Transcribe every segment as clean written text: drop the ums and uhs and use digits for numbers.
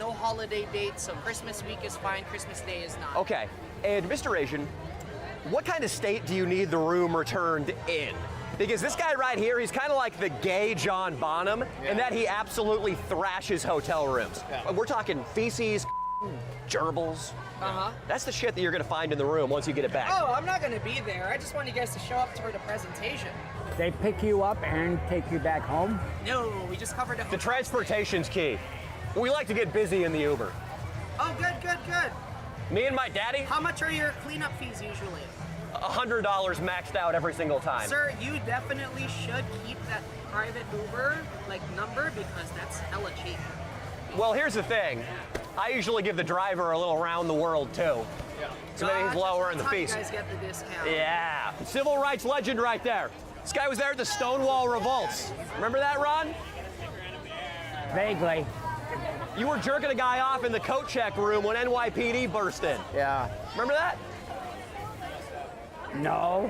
no holiday dates, so Christmas week is fine, Christmas Day is not. Okay, and Mr. Asian, what kind of state do you need the room returned in? Because this guy right here, he's kind of like the gay John Bonham, in that he absolutely thrashes hotel rooms. Yeah. We're talking feces, gerbils. That's the shit that you're gonna find in the room once you get it back. Oh, I'm not gonna be there. I just want you guys to show up for the presentation. They pick you up and take you back home? No, we just covered the The transportation's key. We like to get busy in the Uber. Oh, good, good, good. Me and my daddy, How much are your cleanup fees usually? $100 maxed out every single time. Sir, you definitely should keep that private Uber number because that's hella cheap. Well, here's the thing. I usually give the driver a little round the world too. So maybe he's lower in the fees. You guys get the discount. Yeah, civil rights legend right there. This guy was there at the Stonewall Revolts. Remember that, Ron? Vaguely. You were jerking a guy off in the coat check room when NYPD burst in. Yeah. Remember that? No.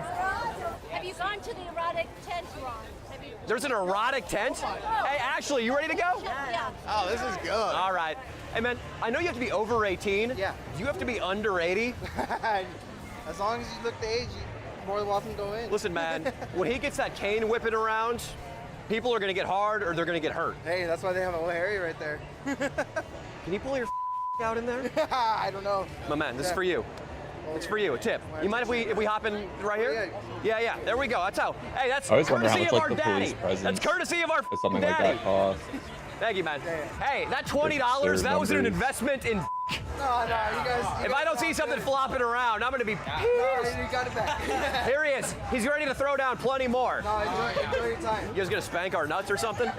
Have you gone to the erotic tent, Ron? Have you? There's an erotic tent? Hey, Ashley, you ready to go? Yeah. Oh, this is good. All right. Hey, man, I know you have to be over 18. Yeah. Do you have to be under 80? As long as you look the age, you're more than welcome to go in. Listen, man, when he gets that cane whipping around, people are going to get hard or they're going to get hurt. Hey, that's why they have a little area right there. Can you pull your out in there? I don't know. My man, this is Yeah. for you. It's for you, a tip. You mind if we hop in right here? Yeah, there we go. That's how. Hey, that's I always wonder how courtesy much of our like the police daddy. presence That's courtesy of our if something like daddy. that costs. Thank you, man. Hey, that $20, that was an numbers. investment in. No, you guys. If I don't see something flopping around, I'm gonna be No, pissed. you got it back. Here he is. He's ready to throw down plenty more. No, enjoy your time. You guys gonna spank our nuts or something?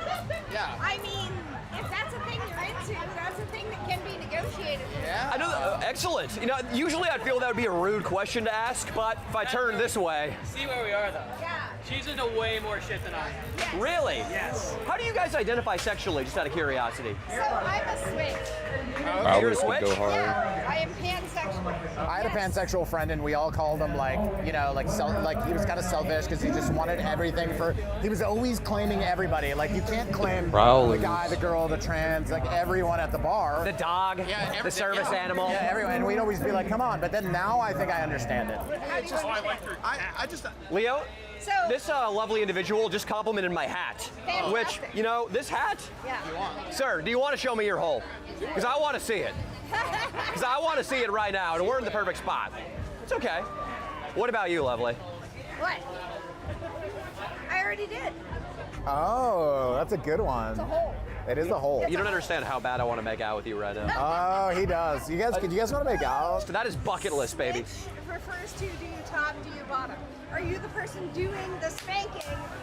Yeah. I mean, if that's a thing you're into, that's a thing that can be negotiated. Yeah. I know. Excellent. You know, usually I'd feel that would be a rude question to ask, but if I turn this way, See where we are though. Yeah. She's into way more shit than I am. Yes. really? Yes. How do you guys identify sexually, just out of curiosity? So I'm a switch. I You're a always would switch? go hard. Yeah. I am pansexual. I had a pansexual friend, and we all called him like he was kind of selfish because he just wanted everything for. He was always claiming everybody. Like you can't claim the Prowlers. guy, the girl, the trans, like everyone at the bar. The dog, the service animal. Yeah, everyone. And we'd always be like, "Come on!" But then now I think I understand it. I just. Leo, So this lovely individual just complimented my hat, which, Fantastic. you know, this hat, yeah. sir, do you want to show me your hole? Because I want to see it. Because I want to see it right now, and we're in the perfect spot. It's okay. What about you, lovely? What? I already did. Oh, that's a good one. It's a hole. It is a hole. You don't understand how bad I want to make out with you right now. Oh, he does. You guys want to make out? That is bucket list, baby. Which refers to do you top, do you bottom? Are you the person doing the spanking,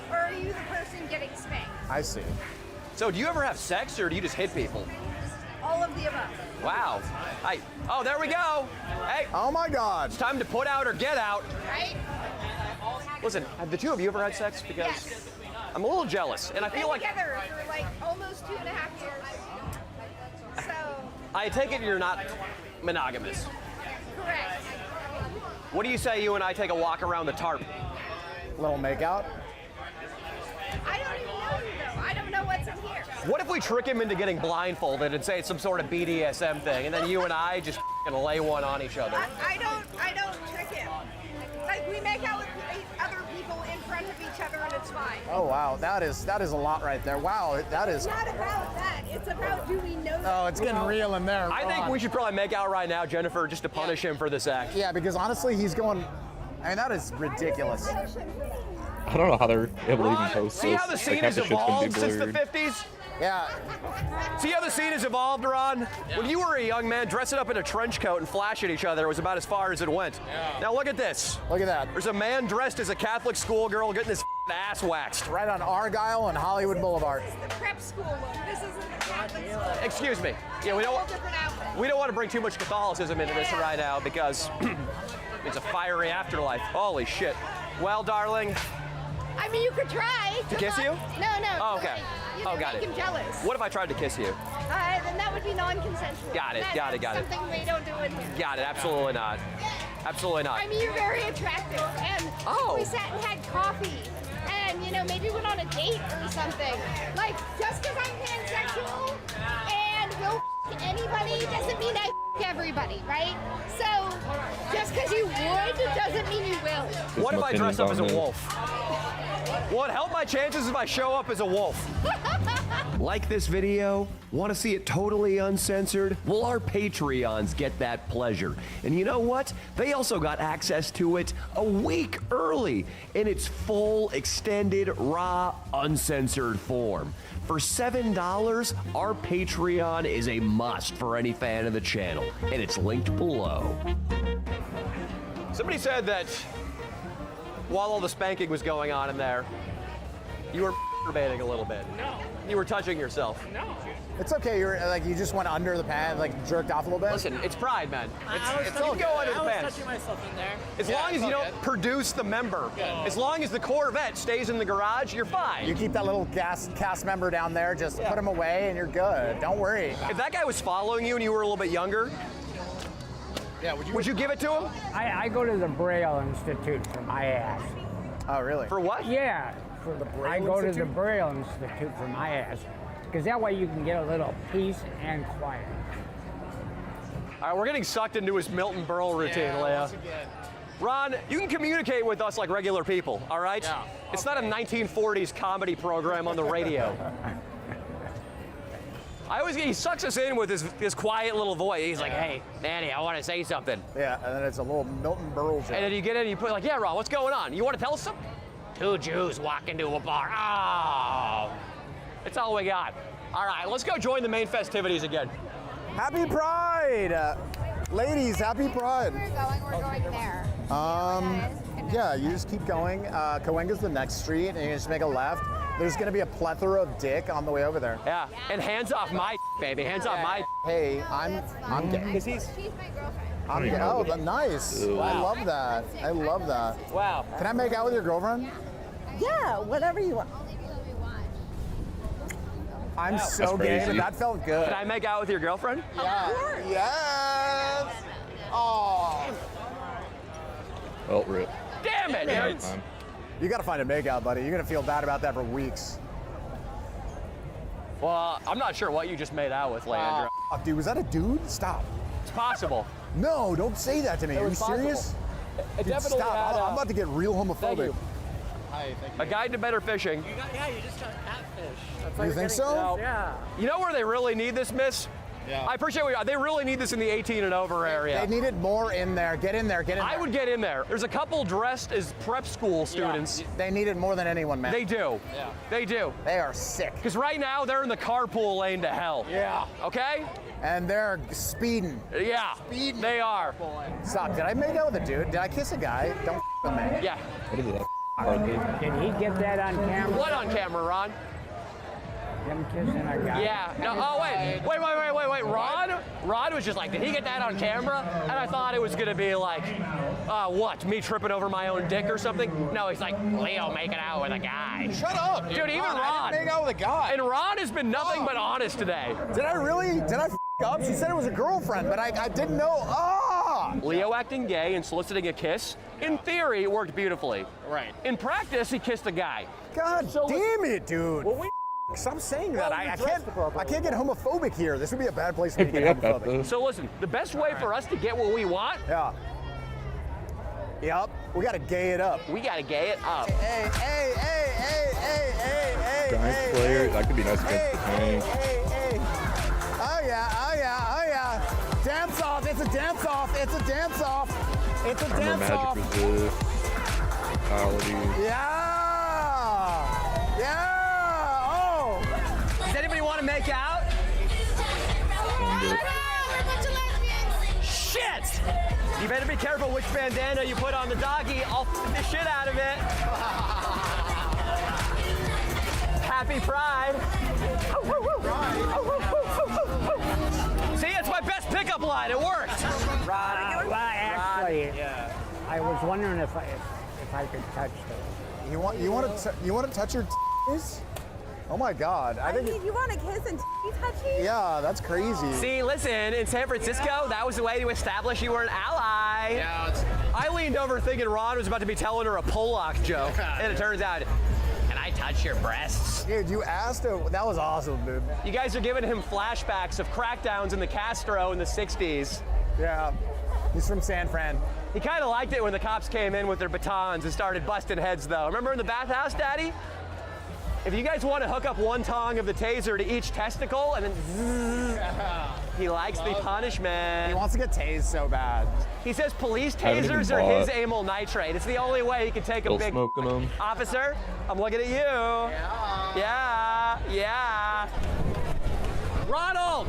or are you the person getting spanked? I see. So do you ever have sex, or do you just hit people? All of the above. Wow. Oh, there we go. Hey, Oh my God. it's time to put out or get out. Right? Listen, have the two of you ever had sex? Because Yes. I'm a little jealous, and I Been feel like together for like almost 2.5 years. So, I take it you're not monogamous. correct. What do you say you and I take a walk around the tarp? Little makeout. I don't even know you though. I don't know what's in here. What if we trick him into getting blindfolded and say it's some sort of BDSM thing, and then you and I just f***ing lay one on each other? I don't trick him. Like we make out with other people in front of each other and it's fine. Oh wow, that is a lot right there. Wow, that is. It's not about that. It's about do we know that? Oh, it's getting real in there. I think we should probably make out right now, Jennifer, just to punish him for this act. Yeah, because honestly, he's going. I mean, that is ridiculous. I don't know how they're able to even Ron, post see this. how the Like, scene half has the shit's gonna be evolved since the blurred. 50s? Yeah. See how the scene has evolved, Ron? When you were a young man, dressing up in a trench coat and flash at each other was about as far as it went. Now look at this. Look at that. There's a man dressed as a Catholic schoolgirl getting his ass waxed. Right on Argyle and Hollywood Boulevard. The prep school look. This isn't the Catholic school. Excuse me. Yeah, we Whole don't different outfit. we don't want to bring too much Catholicism into this right now because it's a fiery afterlife. Holy shit. Well, darling, I mean, you could try. To kiss you? No. Oh, okay. You know, got make it. him jealous. what if I tried to kiss you? Then that would be non-consensual. Got it, That's got it. Something we don't do in here. Got it. Absolutely not. Absolutely not. I mean, you're very attractive, and Oh. we sat and had coffee, and maybe went on a date or something. Like just because I'm pansexual and will anybody doesn't mean I everybody, right? So just because you would doesn't mean you will. What if I dress up as a opinions on wolf? Will it help my chances if I show up as a wolf? Like this video? Want to see it totally uncensored? Well, our Patreons get that pleasure. And you know what? They also got access to it a week early in its full, extended, raw, uncensored form. For $7, our Patreon is a must for any fan of the channel, and it's linked below. Somebody said that while all the spanking was going on in there, you were masturbating a little bit. No. You were touching yourself. No. It's okay. You're like you just went under the pad, like jerked off a little bit. Listen, it's pride, man. It's touching, all go under the I was pants. touching myself in there. As long as you don't produce the member, as long as the Corvette stays in the garage, you're fine. You keep that little cast member down there. Just put him away, and you're good. Don't worry. If that guy was following you and you were a little bit younger, would you give it to him? I go to the Braille Institute for my ass. Oh, really? For what? Yeah. the Braille I go to the Institute? Braille Institute for my ass. Because that way you can get a little peace and quiet. All right, we're getting sucked into his Milton Berle routine, Leah. Ron, you can communicate with us like regular people, all right? Yeah. It's not a 1940s comedy program on the radio. He sucks us in with his quiet little voice. He's like, hey, Manny, I want to say something. Yeah, and then it's a little Milton Berle joke. And then you get in and you put like, yeah, Ron, what's going on? You want to tell us something? Two Jews walk into a bar. Oh. That's all we got. All right, let's go join the main festivities again. Happy Pride! Ladies, happy Pride. We're going there. Yeah, you just keep going. Cahuenga's the next street, and you just make a left. There's gonna be a plethora of dick on the way over there. Yeah, and hands off my baby, hands off my. Hey, I'm gay. She's my girlfriend. I'm gay. Oh, nice. Ew. I love that. I love that. Wow. Can I make out with your girlfriend? Yeah, whatever you want. Only because we want. I'm so That's gay, but crazy. that felt good. Can I make out with your girlfriend? Yeah. Yes. Oh. Oh, rip. Damn it! Night time. You gotta find a makeout, buddy. You're gonna feel bad about that for weeks. Well, I'm not sure what you just made out with, Leandro. Fuck, dude, was that a dude? Stop. It's possible. No, don't say that to me. Are you was serious? It Dude, definitely stop. had I'm about to get real homophobic. you. A guide to better fishing. You just got catfish. You think so? Yeah. You know where they really need this, miss? Yeah. I appreciate they really need this in the 18 and over area. They needed more in there. Get in there. Get in there. I would get in there. There's a couple dressed as prep school students. They needed more than anyone, man. They do. Yeah. They do. They are sick. Because right now they're in the carpool lane to hell. Yeah. Okay? And they're speeding. Yeah. They are. Stop. Did I make out with a dude? Did I kiss a guy? Don't with me. Yeah. What is that? Hardly. Did he get that on camera? What on camera, Ron? Him kissing a guy? Yeah. No. Oh wait. Ron was just like, did he get that on camera? And I thought it was gonna be like, what? Me tripping over my own dick or something? No, he's like, Leo making out with a guy. Shut up, Dude, even Ron. I didn't make out with a guy. And Ron has been nothing but honest today. Did I really? Did I f up? She said it was a girlfriend, but I didn't know. Ah! Leo acting gay and soliciting a kiss, in theory, it worked beautifully. Right. In practice, he kissed a guy. God damn it, dude. Well, we Stop saying that. Well, I you can't. dressed appropriately. I can't get homophobic here. This would be a bad place for me to We get got that homophobic. though. So listen, the best way for us to get what we want, Yeah. Yep. We gotta gay it up. we gotta gay it up. Hey, hey, hey, hey, hey, hey, hey. Giants hey, player, hey, that could be nice hey, against the hey, Giants. hey, hey. Oh yeah, oh yeah, oh yeah. Dance off. It's a dance off. It's a dance off. It's a Armor dance Magic off. Resist. Quality. Yeah. Yeah. Oh. Does anybody want to make out? Shit! You better be careful which bandana you put on the doggy. I'll f the shit out of it. Happy Pride. See, it's my best pickup line. It worked. Well, actually, I was wondering if I could touch those. You want to touch your titties? Oh my God! I think. you want to kiss and touchy? Yeah, that's crazy. See, listen, in San Francisco, that was the way to establish you were an ally. Yeah. I leaned over thinking Ron was about to be telling her a Pollock joke, and it turns out, can I touch your breasts? Dude, you asked him. That was awesome, dude. You guys are giving him flashbacks of crackdowns in the Castro in the 60s. Yeah. He's from San Fran. He kind of liked it when the cops came in with their batons and started busting heads, though. Remember in the bathhouse, Daddy? If you guys want to hook up one tongue of the taser to each testicle and then zzz, he likes the punishment. He wants to get tased so bad. He says police Haven't even tasers are his bought. amyl nitrate. It's the only way he can take a Still big smoking them. officer. I'm looking at you. Yeah. Ronald.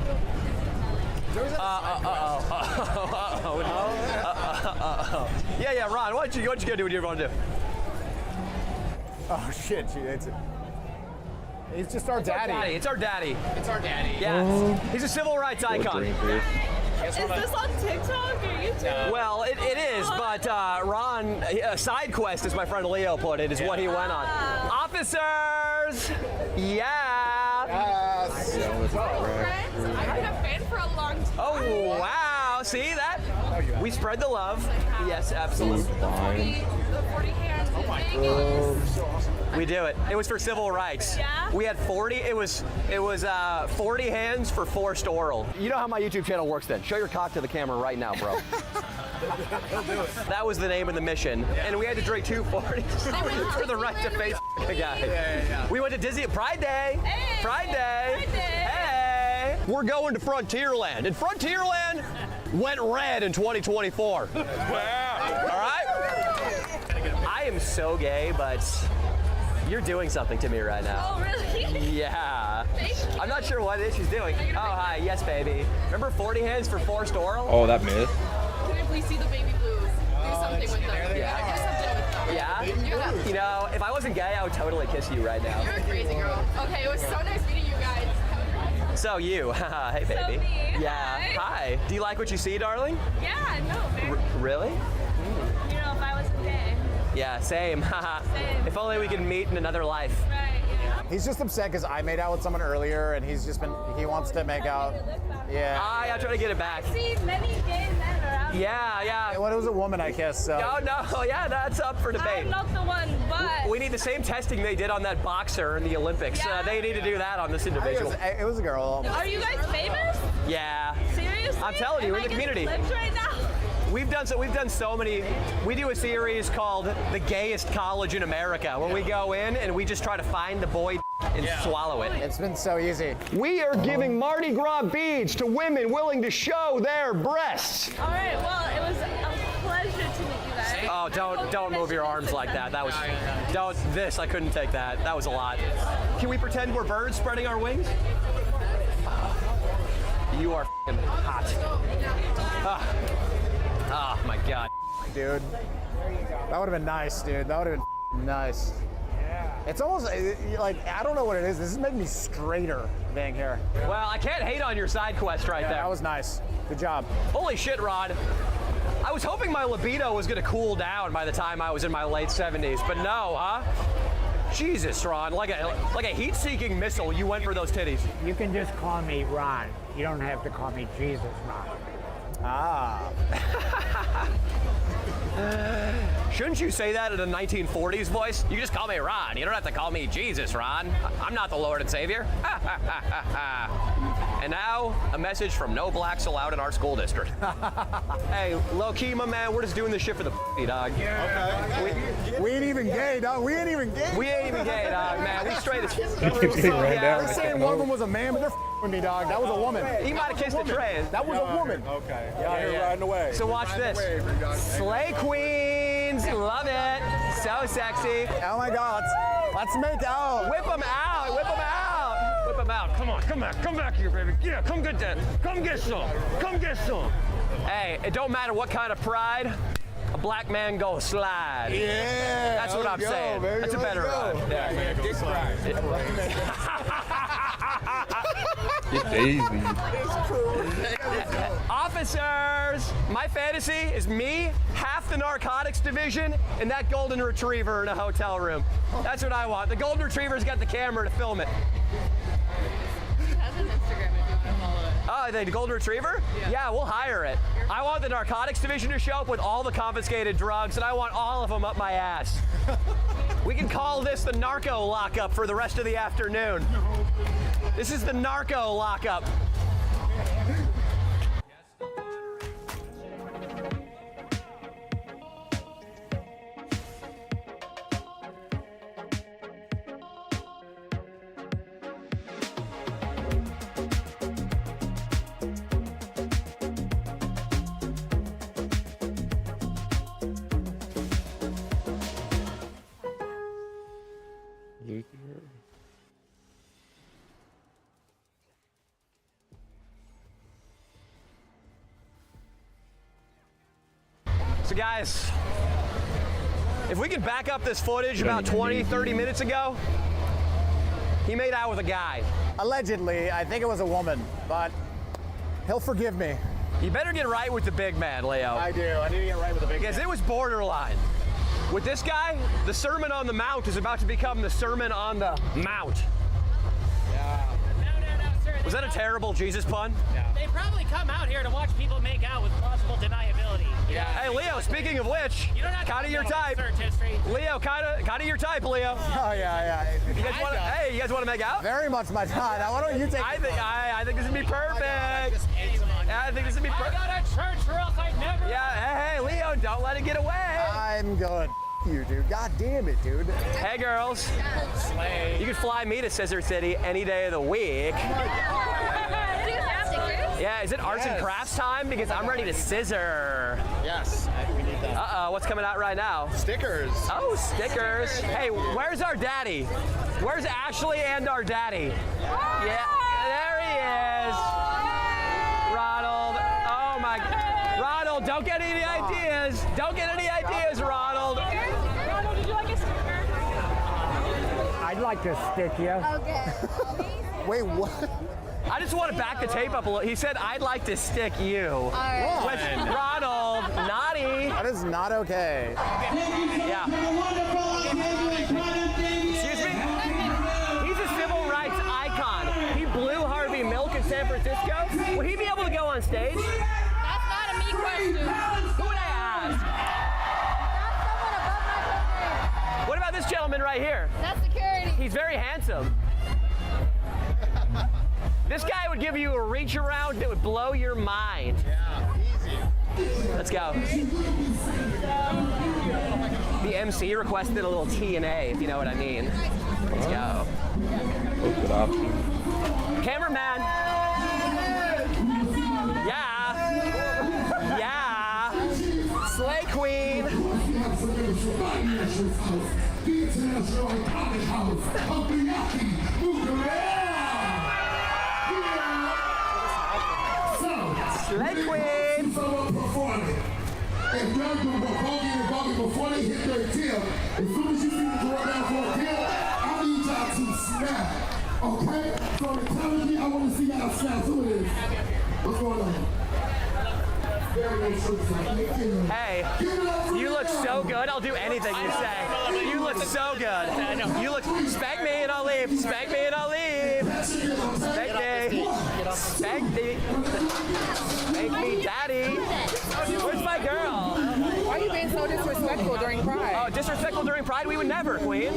Yeah, Ron. What you gonna do? What you gonna do? Oh shit, he's just our daddy. It's our daddy. It's our daddy. Yeah. He's a civil rights What a icon. drinker. Is this on TikTok or YouTube? Well, it is, but Ron, side quest, as my friend Leo put it, is what he went on. Officers! Yeah! Yes. Yeah, with a Friends, I've been a fan for a long time. Oh, wow. See that? We spread the love. Yes, absolutely. food fine. The 40 hands in Vegas. We do it. It was for civil rights. Yeah? We had 40. It was 40 hands for forced oral. You know how my YouTube channel works then. Show your cock to the camera right now, bro. That was the name of the mission. And we had to drink 240s for the right to face the guy. Yeah. We went to Disney Pride Day. Hey, Pride Day. Pride Day. Hey. We're going to Frontierland. And Frontierland went red in 2024. All right? I am so gay, but you're doing something to me right now. Oh, really? Yeah. Thank you. I'm not sure what it is she's doing. Oh, hi. Yes, baby. Remember 40 hands for forced oral? Oh, that myth. Can we please see the baby blues? Do something with them. Yeah. Do something with them. Yeah? Yeah. You know, if I wasn't gay, I would totally kiss you right now. You're a crazy girl. Okay, it was so nice meeting you guys. Have a great day. So you. Hey, baby. me. Yeah. Hi. Do you like what you see, darling? Yeah, no, very. Really? You know, if I wasn't gay. Yeah, same. Same. If only we could meet in another life. Right, yeah. He's just upset because I made out with someone earlier, and he wants to make out. Yeah. I'm trying to get it back. See, many gay men around. Yeah. Well, it was a woman, I guess. So. Oh, no. Yeah, that's up for debate. I'm not the one, but. We need the same testing they did on that boxer in the Olympics. Yeah. They need to do that on this It individual. was a girl. Are you guys famous? Yeah. Seriously? I'm telling you, Am we're in the I getting community. clipped right now? We've done so many. We do a series called The Gayest College in America, where we go in and we just try to find the boy and swallow it. It's been so easy. We are giving Mardi Gras beads to women willing to show their breasts. All right, well, it was a pleasure to meet you guys. Oh, don't move your arms like that. That was I couldn't take that. That was a lot. Can we pretend we're birds spreading our wings? You are f***ing hot. Oh my God. Dude. That would have been nice, dude. That would have been nice. It's almost like, I don't know what it is. This is making me straighter being here. Well, I can't hate on your side quest right there. That was nice. Good job. Holy shit, Rod. I was hoping my libido was gonna cool down by the time I was in my late 70s, but no, huh? Jesus, Ron, like a heat-seeking missile, you went for those titties. You can just call me Ron. You don't have to call me Jesus, Ron. Ah. Shouldn't you say that in a 1940s voice? You just call me Ron. You don't have to call me Jesus, Ron. I'm not the Lord and Savior. And now, a message from no blacks allowed in our school district. Hey, low-key, my man, we're just doing this shit for the dog. We ain't even gay, dog. We ain't even gay. We ain't even gay, dog, man. We straight as Getting ran down. They're saying one of them was a man, but they're with me, dog. That was a woman. He might have kissed a tray. That was a woman. Okay. Yeah. riding away. So watch this. Slay Queens, love it. So sexy. Oh my God. Let's make out. Whip them out, whip them out. Whip them out. Come on, come back here, baby. Yeah, come get that. Come get some. Come get some. Hey, it don't matter what kind of pride, a black man go slide. Yeah. That's what I'm saying. That's a better rhyme. Yeah, dick ride. Get Daisy. Officers, my fantasy is me, half the narcotics division, and that golden retriever in a hotel room. That's what I want. The golden retriever's got the camera to film it. Has an Instagram if you want to follow it. Oh, the golden retriever? Yeah, we'll hire it. I want the narcotics division to show up with all the confiscated drugs, and I want all of them up my ass. We can call this the narco lockup for the rest of the afternoon. This is the narco lockup. So guys, if we can back up this footage about 20, 30 minutes ago, he made out with a guy. Allegedly, I think it was a woman, but he'll forgive me. You better get right with the big man, Leo. I do. I need to get right with the big Because man. it was borderline. With this guy, the Sermon on the Mount is about to become the Sermon on the Mount. No, sir. Was that a terrible Jesus pun? They probably come out here to watch people make out with plausible deniability. Yeah. Hey, Leo, speaking of which, You don't have to kind of your know type. search history. Leo, kind of your type, Leo. Oh, yeah. You guys want to? Hey, you guys want to make out? Very much my time. Now, why don't you take I think this would be perfect. Yeah, I think this would be I perfect. go to church or else I'd never. Yeah, hey, Leo, don't let it get away. I'm good. You, dude. God damn it, dude. Hey, girls. You can fly me to Scissor City any day of the week. Yeah, is it arts and crafts time? Because I'm ready to scissor. Yes, we need that. Uh-oh, what's coming out right now? Stickers. Oh, stickers. Hey, where's our daddy? Where's Ashley and our daddy? Yeah, there he is. Ronald. Oh my. Ronald, don't get any ideas. Don't get any ideas, Ronald. Ronald, would you like a sticker? I'd like to stick you. Okay. Wait, what? I just want to back the tape up a little. He said, I'd like to stick you. With Ronald, naughty. That is not okay. Yeah. Excuse me? He's a civil rights icon. He blew Harvey Milk in San Francisco. Would he be able to go on stage? That's not a me question. Who would I ask? That's someone above my pay grade. What about this gentleman right here? That's security. He's very handsome. This guy would give you a reach around that would blow your mind. Yeah, easy. Let's go. The MC requested a little T&A, if you know what I mean. Let's go. Good option. Cameraman. Yeah. Yeah. Slay Queen. Slay Queen. If y'all do bogey before they hit their tail, as soon as you see the girl down for a tail, I need y'all to snap. Okay? So the challenge me, I want to see y'all snap. Who it is? What's going on? Hey, you look so good. I'll do anything you say. You look so good. You look. Spank me and I'll leave. Spank me and I'll leave. Spank me. Spank me. Spank me, daddy. Where's my girl? Why are you being so disrespectful during Pride? Oh, disrespectful during Pride? We would never, Queen.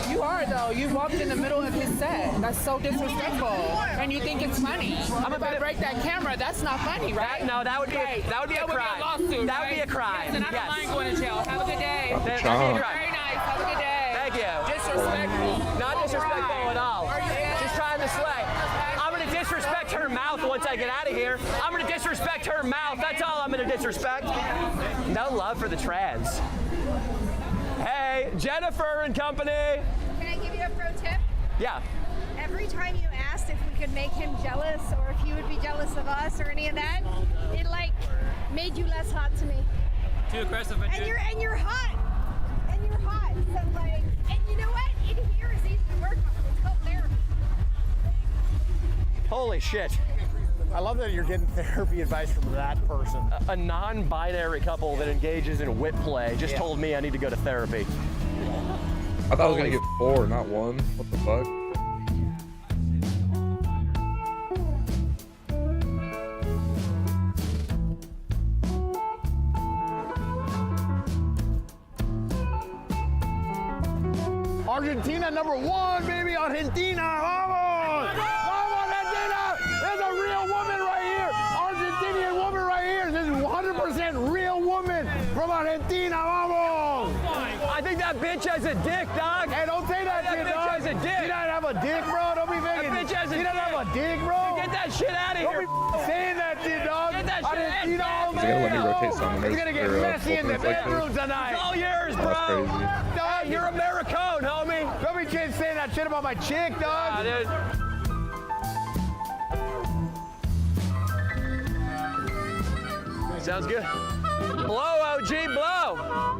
You are, though. You walked in the middle of his set. That's so disrespectful. And you think it's funny. If I break that camera, that's not funny, right? No, that would be a crime. That would be a lawsuit, That would be a crime. Yes, and I don't mind going to jail. Have a good day. That'd be a crime. Very nice. Have a good day. Thank you. Disrespectful. Not disrespectful at all. Just trying to slay. I'm gonna disrespect her mouth once I get out of here. I'm gonna disrespect her mouth. That's all I'm gonna disrespect. No love for the trans. Hey, Jennifer and company. Can I give you a pro tip? Yeah. Every time you asked if we could make him jealous or if he would be jealous of us or any of that, it like made you less hot to me. Too aggressive. And you're hot. And you're hot. So like, and you know what? In here is easy to work on. It's called therapy. Holy shit. I love that you're getting therapy advice from that person. A non-binary couple that engages in whip play just told me I need to go to therapy. I thought I was gonna get 4, not 1. What the fuck? Argentina #1, baby. Argentina, vamos! Vamos, Argentina! There's a real woman right here. Argentinian woman right here. This is 100% real woman from Argentina, vamos! I think that bitch has a dick, dog. Hey, don't say that shit, bitch dog. has a dick. She doesn't have a dick, bro. Don't be making. That bitch has a She doesn't dick. have a dick, bro. Get that shit out of Don't here. be saying that shit, dog. Get that shit Argentina, out. all He's gonna let me day. rotate some. It's gonna get messy in the bedroom tonight. It's all yours, bro. That's crazy. Dog, you're Americone, homie. Don't be saying that shit about my chick, dog. Dude. Sounds good. Blow, OG, blow.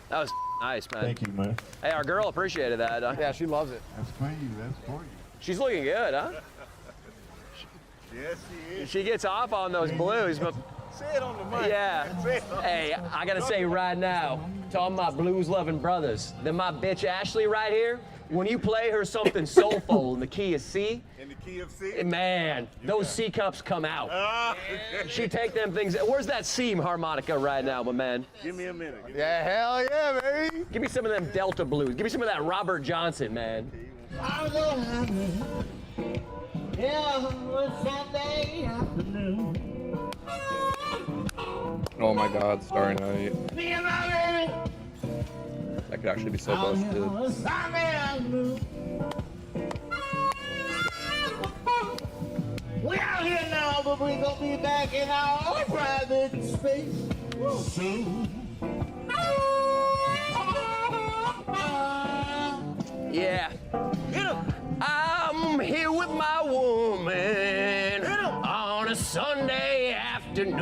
That was nice, man. Thank you, man. Hey, our girl appreciated that. Yeah, she loves it. That's for you. That's for you. She's looking good, huh? Yes, she is. She gets off on those blues, but Say it on the mic. yeah. Say it on Hey, I gotta say right now, to all my blues-loving brothers, then my bitch Ashley right here, when you play her something soulful in the key of C, in the key of C. man, those C cups come out. She take them things. Where's that C harmonica right now, my man? Give me a minute. Yeah, hell yeah, baby. Give me some of them Delta blues. Give me some of that Robert Johnson, man. Oh my God, Starry Night. That could actually be so busted. We out here now, but we gonna be back in our private space soon. Yeah. I'm here with my woman on a Sunday afternoon.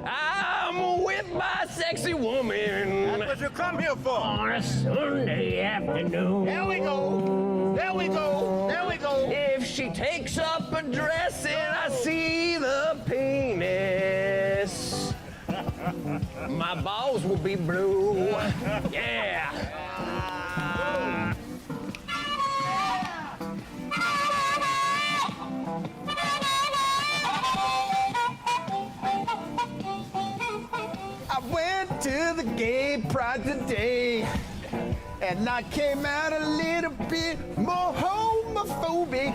I'm with my sexy woman. That's what you come here for. On a Sunday afternoon. There we go. There we go. There we go. If she takes up a dress and I see the penis, my balls will be blue. Yeah. I went to the gay pride today, and I came out a little bit more homophobic.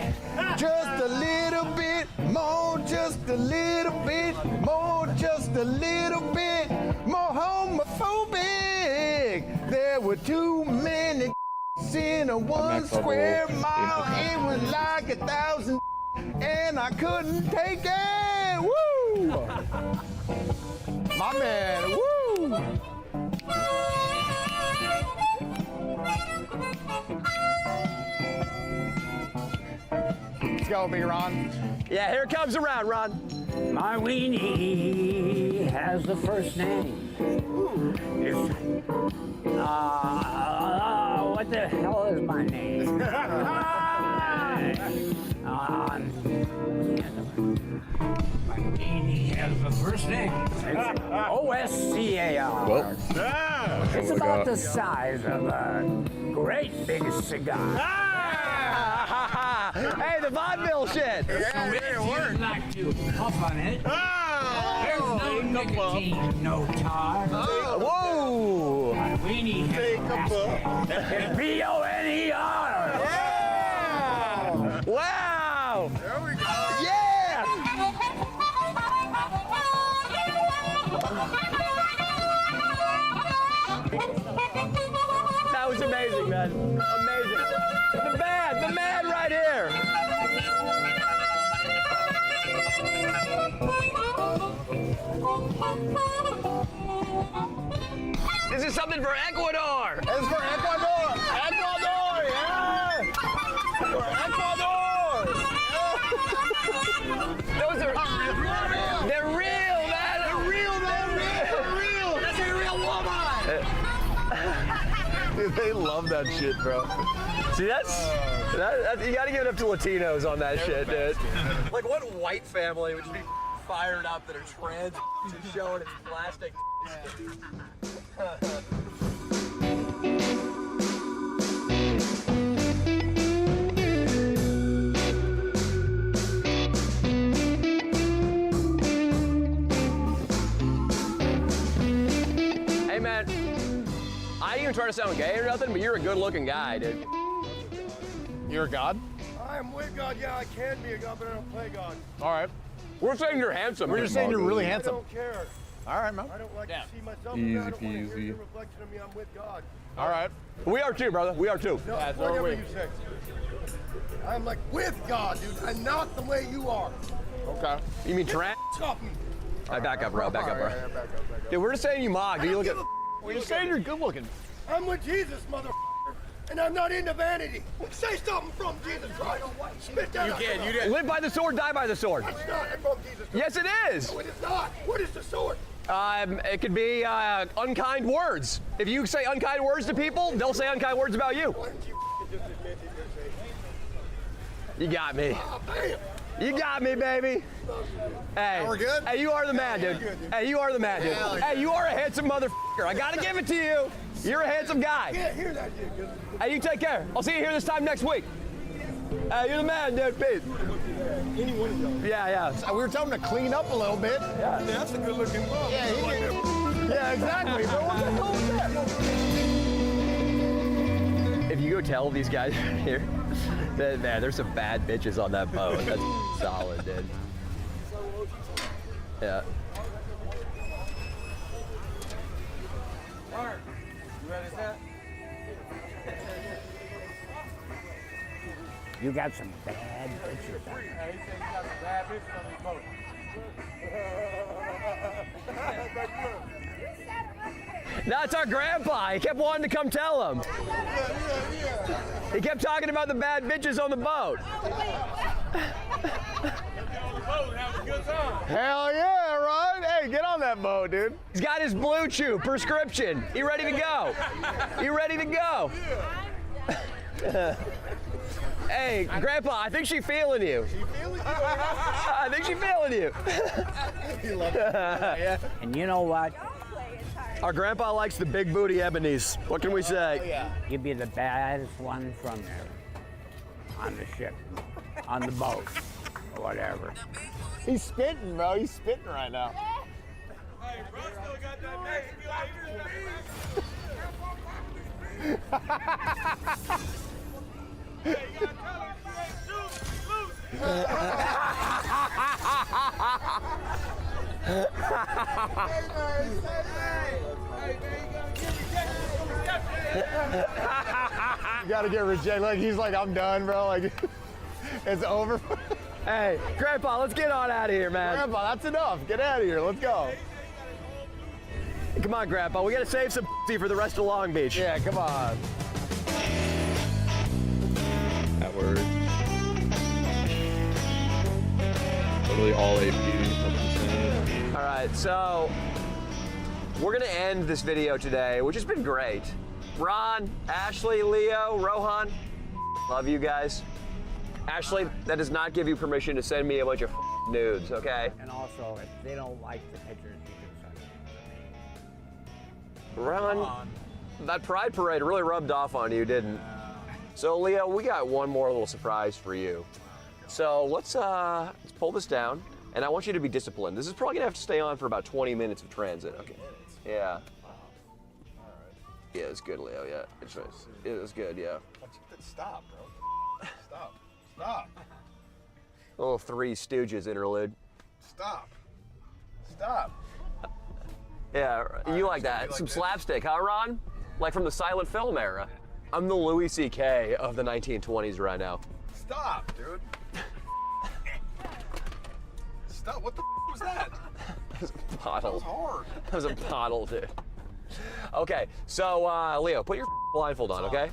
Just a little bit more, just a little bit more, just a little bit more homophobic. There were too many in a 1 square mile. It was like 1,000, and I couldn't take it. Woo! My man, woo! Let's go, Big Ron. Yeah, here it comes around, Ron. My weenie has the first name. It's, what the hell is my name? My weenie has the first name. It's OSCAR. Well, It's about the size of a great big cigar. Hey, the vaudeville shit. So if you'd like to puff on it, there's no nicotine, no tar. Whoa. My weenie has it's PONER. Yeah. Wow. There we go. Yeah. That was amazing, man. Amazing. The man right here. This is something for Ecuador. It's for Ecuador. Ecuador, yeah. For Ecuador. Those are they're real, man. They're real, man. They're real. That's a real woman. Dude, they love that shit, bro. See, that's you gotta give it up to Latinos on that shit, dude. Like, what white family would just be fired up that are trans to showing its plastic? I ain't even trying to sound gay or nothing, but you're a good-looking guy, dude. You're a god? I am with God. Yeah, I can be a God, but I don't play God. All right. We're saying you're handsome. We're just saying you're really handsome. I don't care. All right, man. I don't like to see myself. Easy I don't want to hear peasy. your reflection of me. I'm with God. All right. We are too, brother. We are too. No, Yeah, so are whatever we. you say. I'm like with God, dude, and not the way you are. Okay. You mean trans? Stop me. All right, back up, bro. Back up, bro. All right, back up. Dude, we're just saying you mock. Do you look at? We're just saying you're good looking. I'm with Jesus, mother. And I'm not into vanity. Say something from Jesus Christ. Spit that out. You did. Live by the sword, die by the sword. That's not from Jesus Christ. Yes, it is. No, it is not. What is the sword? It could be unkind words. If you say unkind words to people, they'll say unkind words about you. Why don't you just admit that you're saved? You got me. Oh, bam. You got me, baby. Hey, we're good? Hey, you are the man, dude. Hey, you are the man, dude. Hey, you are a handsome motherfucker. I gotta give it to you. You're a handsome guy. Can't hear that shit. Hey, you take care. I'll see you here this time next week. Hey, you're the man, dude. Peace. Any one of y'all. Yeah. We were telling him to clean up a little bit. Yeah. That's a good looking bum. Yeah, yeah, exactly. Bro, what the hell is that? If you go tell these guys here that, man, there's some bad bitches on that boat. That's solid, dude. Yeah. Mark, you ready to set? You got some bad bitches. Yeah, he said you got some bad bitches on his boat. No, it's our grandpa. He kept wanting to come tell him. He kept talking about the bad bitches on the boat. Hell yeah, Ron. Hey, get on that boat, dude. He's got his Blue Chew prescription. He ready to go. You ready to go? Hey, Grandpa, I think she's feeling you. She feeling you? I think she's feeling you. Yeah. And you know what? Our grandpa likes the big booty ebonies. What can we say? You'd be the baddest one from there. On the ship. On the boat. Or whatever. He's spitting, bro. He's spitting right now. Hey, bro, still got that Hey, you gotta tell her she ain't You gotta get rejected. Like he's like, I'm done, bro. Like it's over. Hey, Grandpa, let's get on out of here, man. Grandpa, that's enough. Get out of here. Let's go. Come on, Grandpa. We gotta save some for the rest of Long Beach. Yeah, come on. That word. Literally all AP. All right, so we're gonna end this video today, which has been great. Ron, Ashley, Leo, Rohan, love you guys. Ashley, that does not give you permission to send me a bunch of nudes, okay? And also, if they don't like the pictures, you can send them. Ron, that Pride Parade really rubbed off on you, didn't? So Leo, we got one more little surprise for you. So let's pull this down, and I want you to be disciplined. This is probably gonna have to stay on for about 20 minutes of transit, okay? Yeah. Yeah, it's good, Leo, yeah. It was good, yeah. Stop, bro. Stop. Stop. A little Three Stooges interlude. Stop. Stop. Yeah, you like that. Some slapstick, huh, Ron? Like from the silent film era. I'm the Louis C.K. of the 1920s right now. Stop, dude. Stop. What the was that? That was a bottle. That was hard. That was a bottle, dude. Okay, so Leo, put your blindfold on, okay?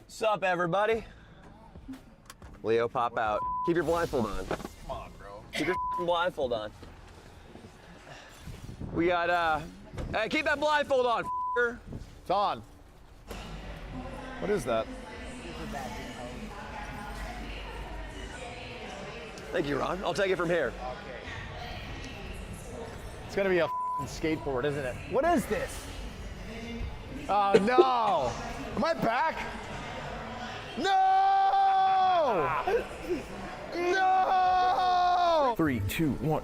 Sup, everybody? Leo, pop out. Keep your blindfold on. Come on, bro. Keep your blindfold on. We got, hey, keep that blindfold on, f***er. It's on. What is that? Thank you, Ron. I'll take it from here. It's gonna be a skateboard, isn't it? What is this? Oh no! Am I back? No! No! 3, 2, 1.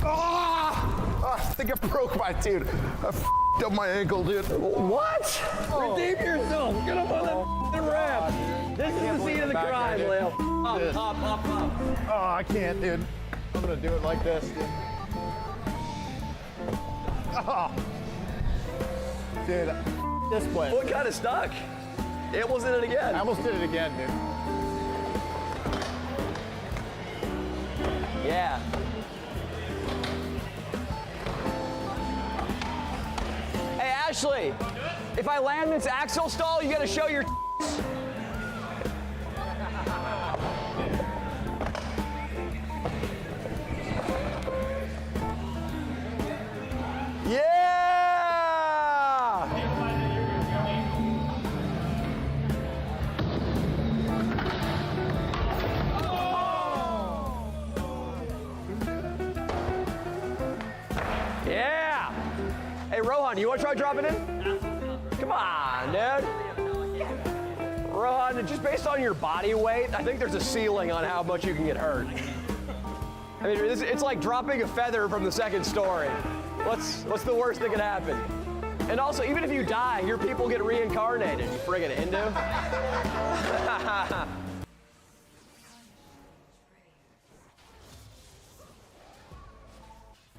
Ah! I think I broke my dude. up my ankle, dude. What? Redeem yourself. Get up on that ramp. This is the scene of the crime, Leo. Up. Oh, I can't, dude. I'm gonna do it like this, dude. Oh. Dude, this place. Foot kind of stuck. It almost did it again. I almost did it again, dude. Yeah. Hey, Ashley, if I land this axle stall, you gotta show your Yeah! Yeah! Hey, Rohan, you want to try dropping in? Come on, dude. Rohan, just based on your body weight, I think there's a ceiling on how much you can get hurt. I mean, it's like dropping a feather from the second story. What's the worst that could happen? And also, even if you die, your people get reincarnated, you friggin' Hindu.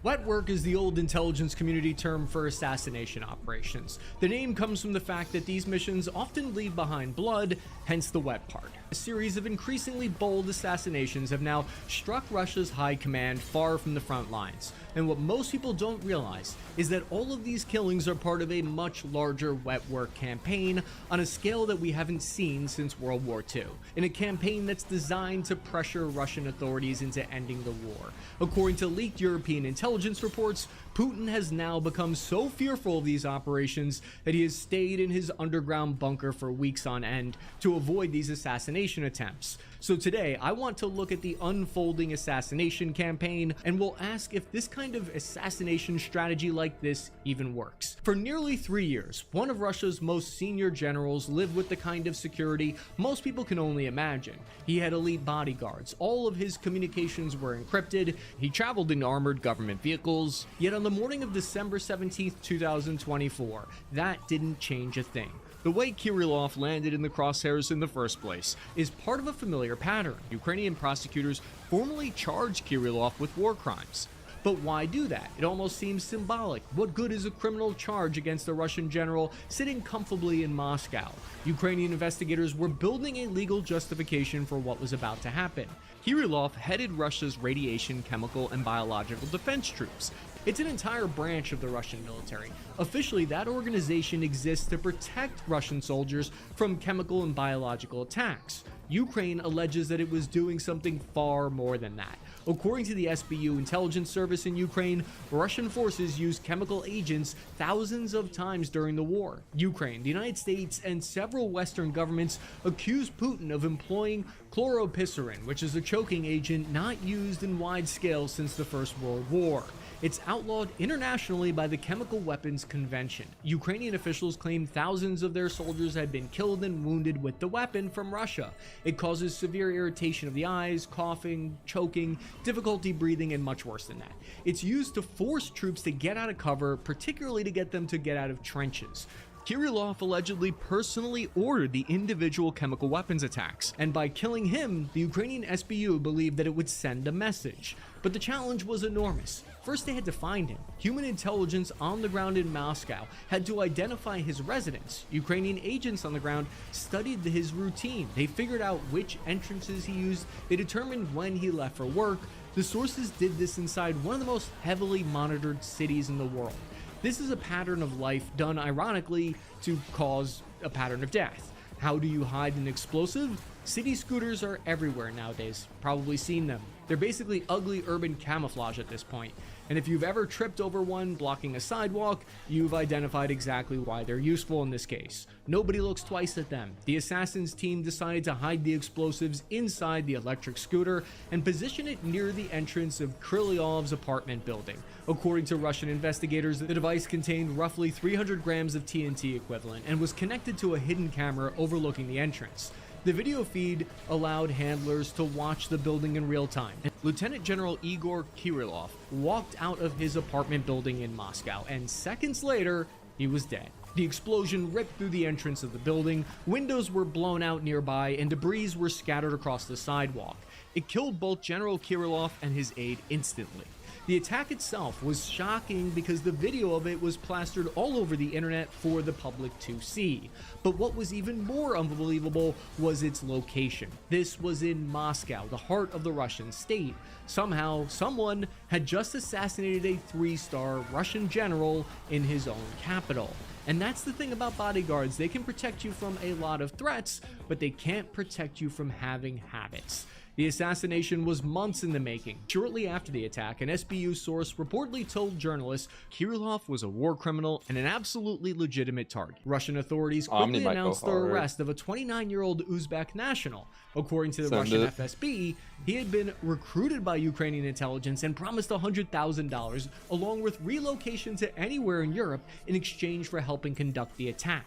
Wet work is the old intelligence community term for assassination operations. The name comes from the fact that these missions often leave behind blood, hence the wet part. A series of increasingly bold assassinations have now struck Russia's high command far from the front lines. And what most people don't realize is that all of these killings are part of a much larger wet work campaign on a scale that we haven't seen since World War II, in a campaign that's designed to pressure Russian authorities into ending the war. According to leaked European intelligence reports, Putin has now become so fearful of these operations that he has stayed in his underground bunker for weeks on end to avoid these assassination attempts. So today, I want to look at the unfolding assassination campaign, and we'll ask if this kind of assassination strategy like this even works. For nearly 3 years, one of Russia's most senior generals lived with the kind of security most people can only imagine. He had elite bodyguards, all of his communications were encrypted, he traveled in armored government vehicles, yet on the morning of December 17th, 2024, that didn't change a thing. The way Kirillov landed in the crosshairs in the first place is part of a familiar pattern. Ukrainian prosecutors formally charged Kirillov with war crimes. But why do that? It almost seems symbolic. What good is a criminal charge against a Russian general sitting comfortably in Moscow? Ukrainian investigators were building a legal justification for what was about to happen. Kirillov headed Russia's radiation, chemical, and biological defense troops. It's an entire branch of the Russian military. Officially, that organization exists to protect Russian soldiers from chemical and biological attacks. Ukraine alleges that it was doing something far more than that. According to the SBU intelligence service in Ukraine, Russian forces used chemical agents thousands of times during the war. Ukraine, the United States, and several Western governments accused Putin of employing chloropycerin, which is a choking agent not used in wide scale since the First World War. It's outlawed internationally by the Chemical Weapons Convention. Ukrainian officials claim thousands of their soldiers had been killed and wounded with the weapon from Russia. It causes severe irritation of the eyes, coughing, choking, difficulty breathing, and much worse than that. It's used to force troops to get out of cover, particularly to get them to get out of trenches. Kirillov allegedly personally ordered the individual chemical weapons attacks, and by killing him, the Ukrainian SBU believed that it would send a message. But the challenge was enormous. First, they had to find him. Human intelligence on the ground in Moscow had to identify his residence. Ukrainian agents on the ground studied his routine. They figured out which entrances he used. They determined when he left for work. The sources did this inside one of the most heavily monitored cities in the world. This is a pattern of life done ironically to cause a pattern of death. How do you hide an explosive? City scooters are everywhere nowadays. Probably seen them. They're basically ugly urban camouflage at this point. And if you've ever tripped over one blocking a sidewalk, you've identified exactly why they're useful in this case. Nobody looks twice at them. The assassins team decided to hide the explosives inside the electric scooter and position it near the entrance of Kirillov's apartment building. According to Russian investigators, the device contained roughly 300 grams of TNT equivalent and was connected to a hidden camera overlooking the entrance. The video feed allowed handlers to watch the building in real time. Lieutenant General Igor Kirillov walked out of his apartment building in Moscow, and seconds later, he was dead. The explosion ripped through the entrance of the building, windows were blown out nearby, and debris were scattered across the sidewalk. It killed both General Kirillov and his aide instantly. The attack itself was shocking because the video of it was plastered all over the internet for the public to see. But what was even more unbelievable was its location. This was in Moscow, the heart of the Russian state. Somehow, someone had just assassinated a 3-star Russian general in his own capital. And that's the thing about bodyguards, they can protect you from a lot of threats, but they can't protect you from having habits. The assassination was months in the making. Shortly after the attack, an SBU source reportedly told journalists Kirillov was a war criminal and an absolutely legitimate target. Russian authorities quickly announced the arrest of a 29-year-old Uzbek national. According to the Russian FSB, he had been recruited by Ukrainian intelligence and promised $100,000 along with relocation to anywhere in Europe in exchange for helping conduct the attack.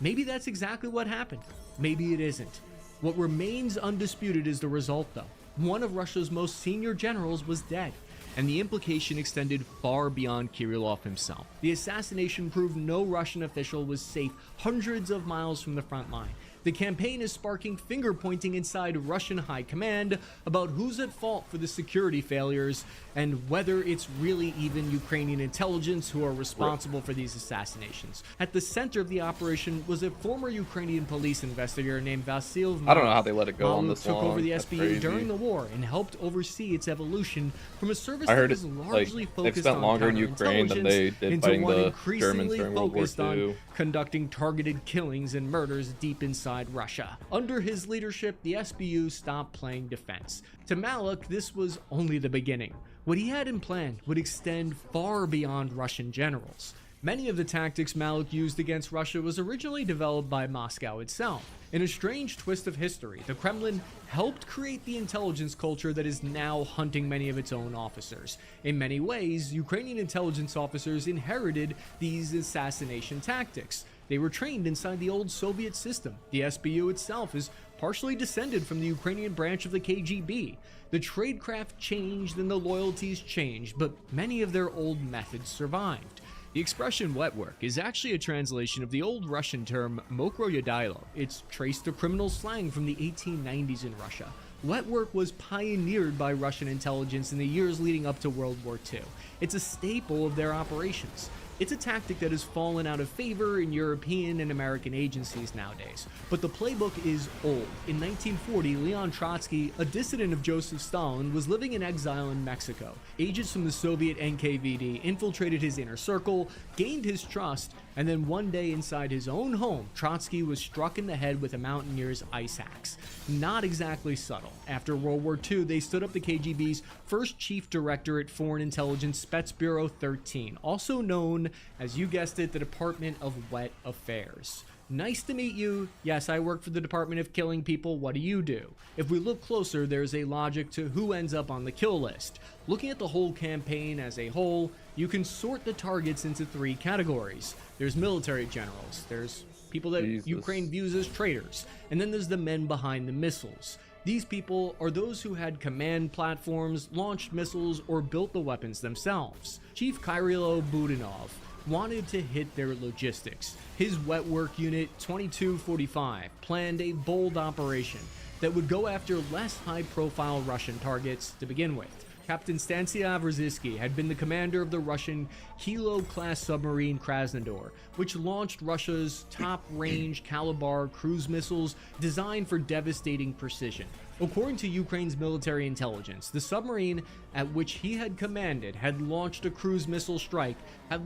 Maybe that's exactly what happened. Maybe it isn't. What remains undisputed is the result, though. One of Russia's most senior generals was dead, and the implication extended far beyond Kirillov himself. The assassination proved no Russian official was safe hundreds of miles from the front line. The campaign is sparking finger-pointing inside Russian high command about who's at fault for the security failures and whether it's really even Ukrainian intelligence who are responsible for these assassinations. At the center of the operation was a former Ukrainian police investigator named Vasil Maluk. I don't know how they let it go on this long. Took over the That's SBU crazy. during the war and helped oversee its evolution from a service I heard that was largely they've focused spent on longer in Ukraine than they did into fighting one the increasingly Germans during World War focused on II. conducting targeted killings and murders deep inside Russia. Under his leadership, the SBU stopped playing defense. To Maluk, this was only the beginning. What he had in plan would extend far beyond Russian generals. Many of the tactics Maluk used against Russia was originally developed by Moscow itself. In a strange twist of history, the Kremlin helped create the intelligence culture that is now hunting many of its own officers. In many ways, Ukrainian intelligence officers inherited these assassination tactics. They were trained inside the old Soviet system. The SBU itself is partially descended from the Ukrainian branch of the KGB. The tradecraft changed and the loyalties changed, but many of their old methods survived. The expression wet work is actually a translation of the old Russian term mokroyodailo. It's traced to criminal slang from the 1890s in Russia. Wet work was pioneered by Russian intelligence in the years leading up to World War II. It's a staple of their operations. It's a tactic that has fallen out of favor in European and American agencies nowadays, but the playbook is old. In 1940, Leon Trotsky, a dissident of Joseph Stalin, was living in exile in Mexico. Agents from the Soviet NKVD infiltrated his inner circle, gained his trust, and then one day inside his own home, Trotsky was struck in the head with a mountaineer's ice axe. Not exactly subtle. After World War II, they stood up the KGB's first chief directorate, Foreign Intelligence Spetsbureau 13, also known as, you guessed it, the Department of Wet Affairs. Nice to meet you. Yes, I work for the Department of Killing People. What do you do? If we look closer, there's a logic to who ends up on the kill list. Looking at the whole campaign as a whole, you can sort the targets into 3 categories. There's military generals, there's people that Ukraine views as traitors, and then there's the men behind the missiles. These people are those who had command platforms, launched missiles, or built the weapons themselves. Chief Kirilo Budanov wanted to hit their logistics. His wet work unit 2245 planned a bold operation that would go after less high-profile Russian targets to begin with. Captain Stanislav Ruzitsky had been the commander of the Russian Kilo-class submarine Krasnodar, which launched Russia's top-range Kalibr cruise missiles designed for devastating precision. According to Ukraine's military intelligence, the submarine at which he had commanded had launched a cruise missile strike that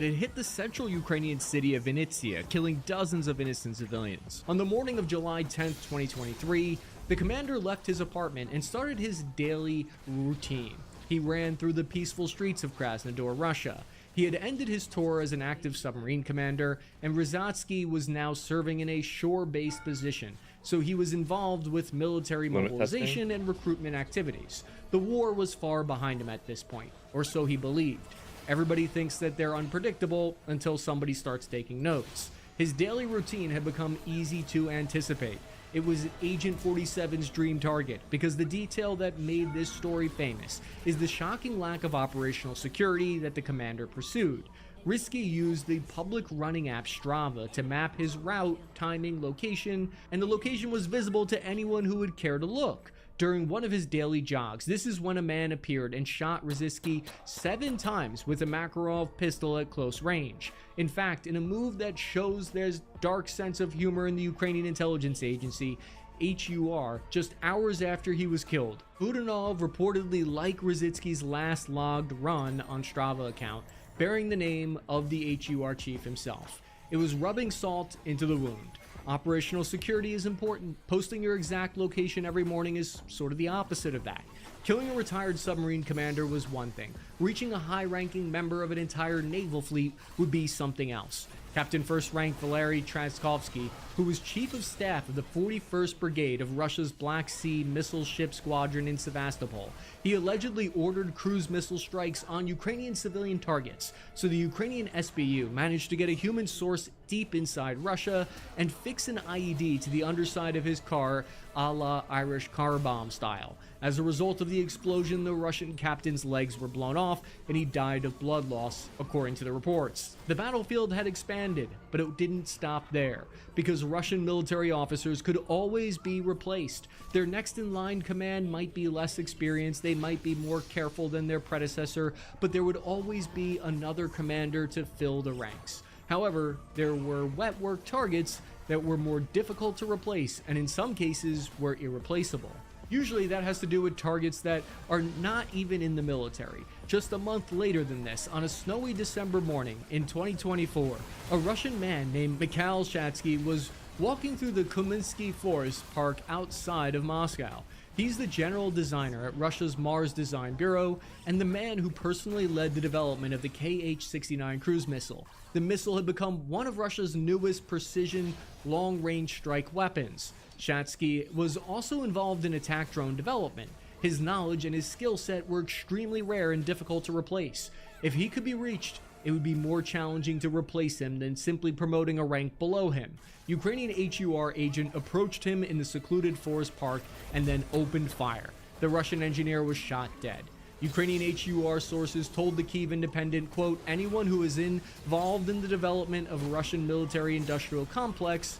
had hit the central Ukrainian city of Vinnytsia, killing dozens of innocent civilians. On the morning of July 10, 2023, the commander left his apartment and started his daily routine. He ran through the peaceful streets of Krasnodar, Russia. He had ended his tour as an active submarine commander, and Ruzitsky was now serving in a shore-based position, so he was involved with military mobilization and recruitment activities. The war was far behind him at this point, or so he believed. Everybody thinks that they're unpredictable until somebody starts taking notes. His daily routine had become easy to anticipate. It was Agent 47's dream target, because the detail that made this story famous is the shocking lack of operational security that the commander pursued. Risky used the public running app Strava to map his route, timing, location, and the location was visible to anyone who would care to look. During one of his daily jogs, this is when a man appeared and shot Rosicky 7 times with a Makarov pistol at close range. In fact, in a move that shows there's dark sense of humor in the Ukrainian intelligence agency, HUR, just hours after he was killed, Budanov reportedly liked Rosicky's last logged run on Strava account, bearing the name of the HUR chief himself. It was rubbing salt into the wound. Operational security is important. Posting your exact location every morning is sort of the opposite of that. Killing a retired submarine commander was one thing. Reaching a high-ranking member of an entire naval fleet would be something else. Captain First Rank Valery Traskovsky, who was chief of staff of the 41st Brigade of Russia's Black Sea Missile Ship Squadron in Sevastopol, he allegedly ordered cruise missile strikes on Ukrainian civilian targets, so the Ukrainian SBU managed to get a human source deep inside Russia and fix an IED to the underside of his car a la Irish car bomb style. As a result of the explosion, the Russian captain's legs were blown off and he died of blood loss, according to the reports. The battlefield had expanded, but it didn't stop there, because Russian military officers could always be replaced. Their next in line command might be less experienced, they might be more careful than their predecessor, but there would always be another commander to fill the ranks. However, there were wet work targets that were more difficult to replace and in some cases were irreplaceable. Usually that has to do with targets that are not even in the military. Just a month later than this, on a snowy December morning in 2024, a Russian man named Mikhail Shatsky was walking through the Kuminsky Forest Park outside of Moscow. He's the general designer at Russia's Mars Design Bureau and the man who personally led the development of the Kh-69 cruise missile. The missile had become one of Russia's newest precision long-range strike weapons. Shatsky was also involved in attack drone development. His knowledge and his skill set were extremely rare and difficult to replace. If he could be reached, it would be more challenging to replace him than simply promoting a rank below him. Ukrainian HUR agent approached him in the secluded forest park and then opened fire. The Russian engineer was shot dead. Ukrainian HUR sources told the Kyiv Independent, quote, anyone who is involved in the development of a Russian military-industrial complex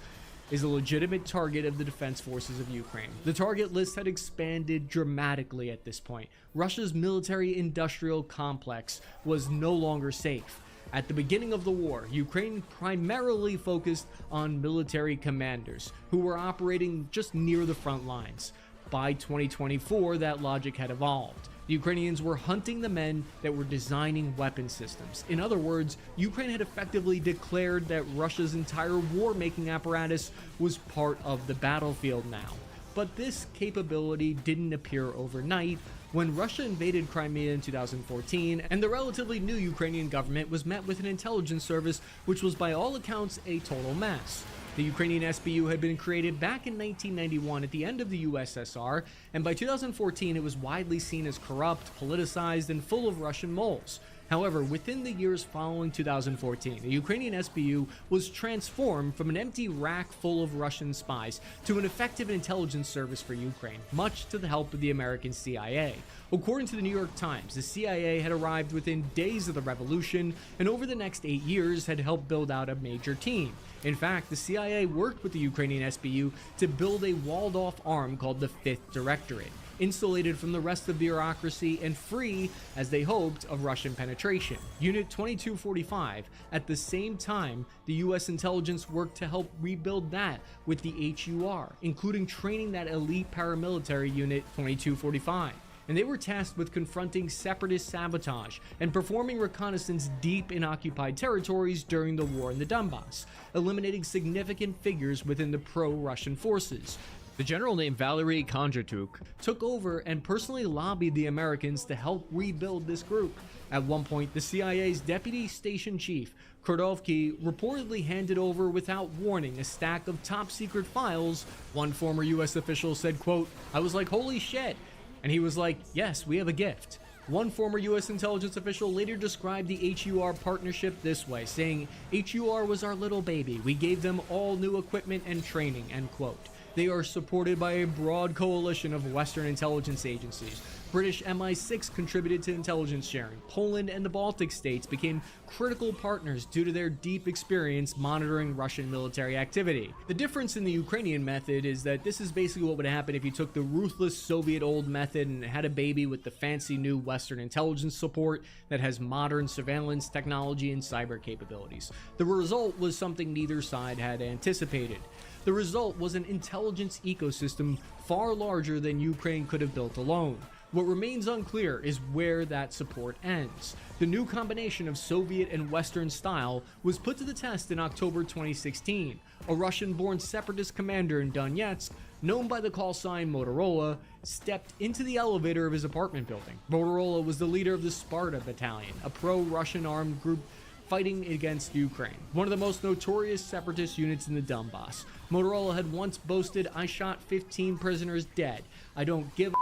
is a legitimate target of the defense forces of Ukraine. The target list had expanded dramatically at this point. Russia's military-industrial complex was no longer safe. At the beginning of the war, Ukraine primarily focused on military commanders who were operating just near the front lines. By 2024, that logic had evolved. The Ukrainians were hunting the men that were designing weapon systems. In other words, Ukraine had effectively declared that Russia's entire war-making apparatus was part of the battlefield now. But this capability didn't appear overnight. When Russia invaded Crimea in 2014, and the relatively new Ukrainian government was met with an intelligence service which was by all accounts a total mess. The Ukrainian SBU had been created back in 1991 at the end of the USSR, and by 2014 it was widely seen as corrupt, politicized, and full of Russian moles. However, within the years following 2014, the Ukrainian SBU was transformed from an empty rack full of Russian spies to an effective intelligence service for Ukraine, much to the help of the American CIA. According to the New York Times, the CIA had arrived within days of the revolution, and over the next 8 years had helped build out a major team. In fact, the CIA worked with the Ukrainian SBU to build a walled-off arm called the 5th Directorate, insulated from the rest of bureaucracy and free, as they hoped, of Russian penetration. Unit 2245, at the same time, the US intelligence worked to help rebuild that with the HUR, including training that elite paramilitary unit 2245. And they were tasked with confronting separatist sabotage and performing reconnaissance deep in occupied territories during the war in the Donbass, eliminating significant figures within the pro-Russian forces. The general named Valery Kondratyuk took over and personally lobbied the Americans to help rebuild this group. At one point, the CIA's deputy station chief, Kordovsky, reportedly handed over without warning a stack of top-secret files. One former US official said, quote, "I was like, holy shit." And he was like, "Yes, we have a gift." One former US intelligence official later described the HUR partnership this way, saying, "HUR was our little baby. We gave them all new equipment and training," end quote. They are supported by a broad coalition of Western intelligence agencies, British MI6 contributed to intelligence sharing. Poland and the Baltic states became critical partners due to their deep experience monitoring Russian military activity. The difference in the Ukrainian method is that this is basically what would happen if you took the ruthless Soviet old method and had a baby with the fancy new Western intelligence support that has modern surveillance technology and cyber capabilities. The result was something neither side had anticipated. The result was an intelligence ecosystem far larger than Ukraine could have built alone. What remains unclear is where that support ends. The new combination of Soviet and Western style was put to the test in October 2016. A Russian-born separatist commander in Donetsk, known by the call sign Motorola, stepped into the elevator of his apartment building. Motorola was the leader of the Sparta Battalion, a pro-Russian armed group fighting against Ukraine, one of the most notorious separatist units in the Donbass. Motorola had once boasted, "I shot 15 prisoners dead. I don't give a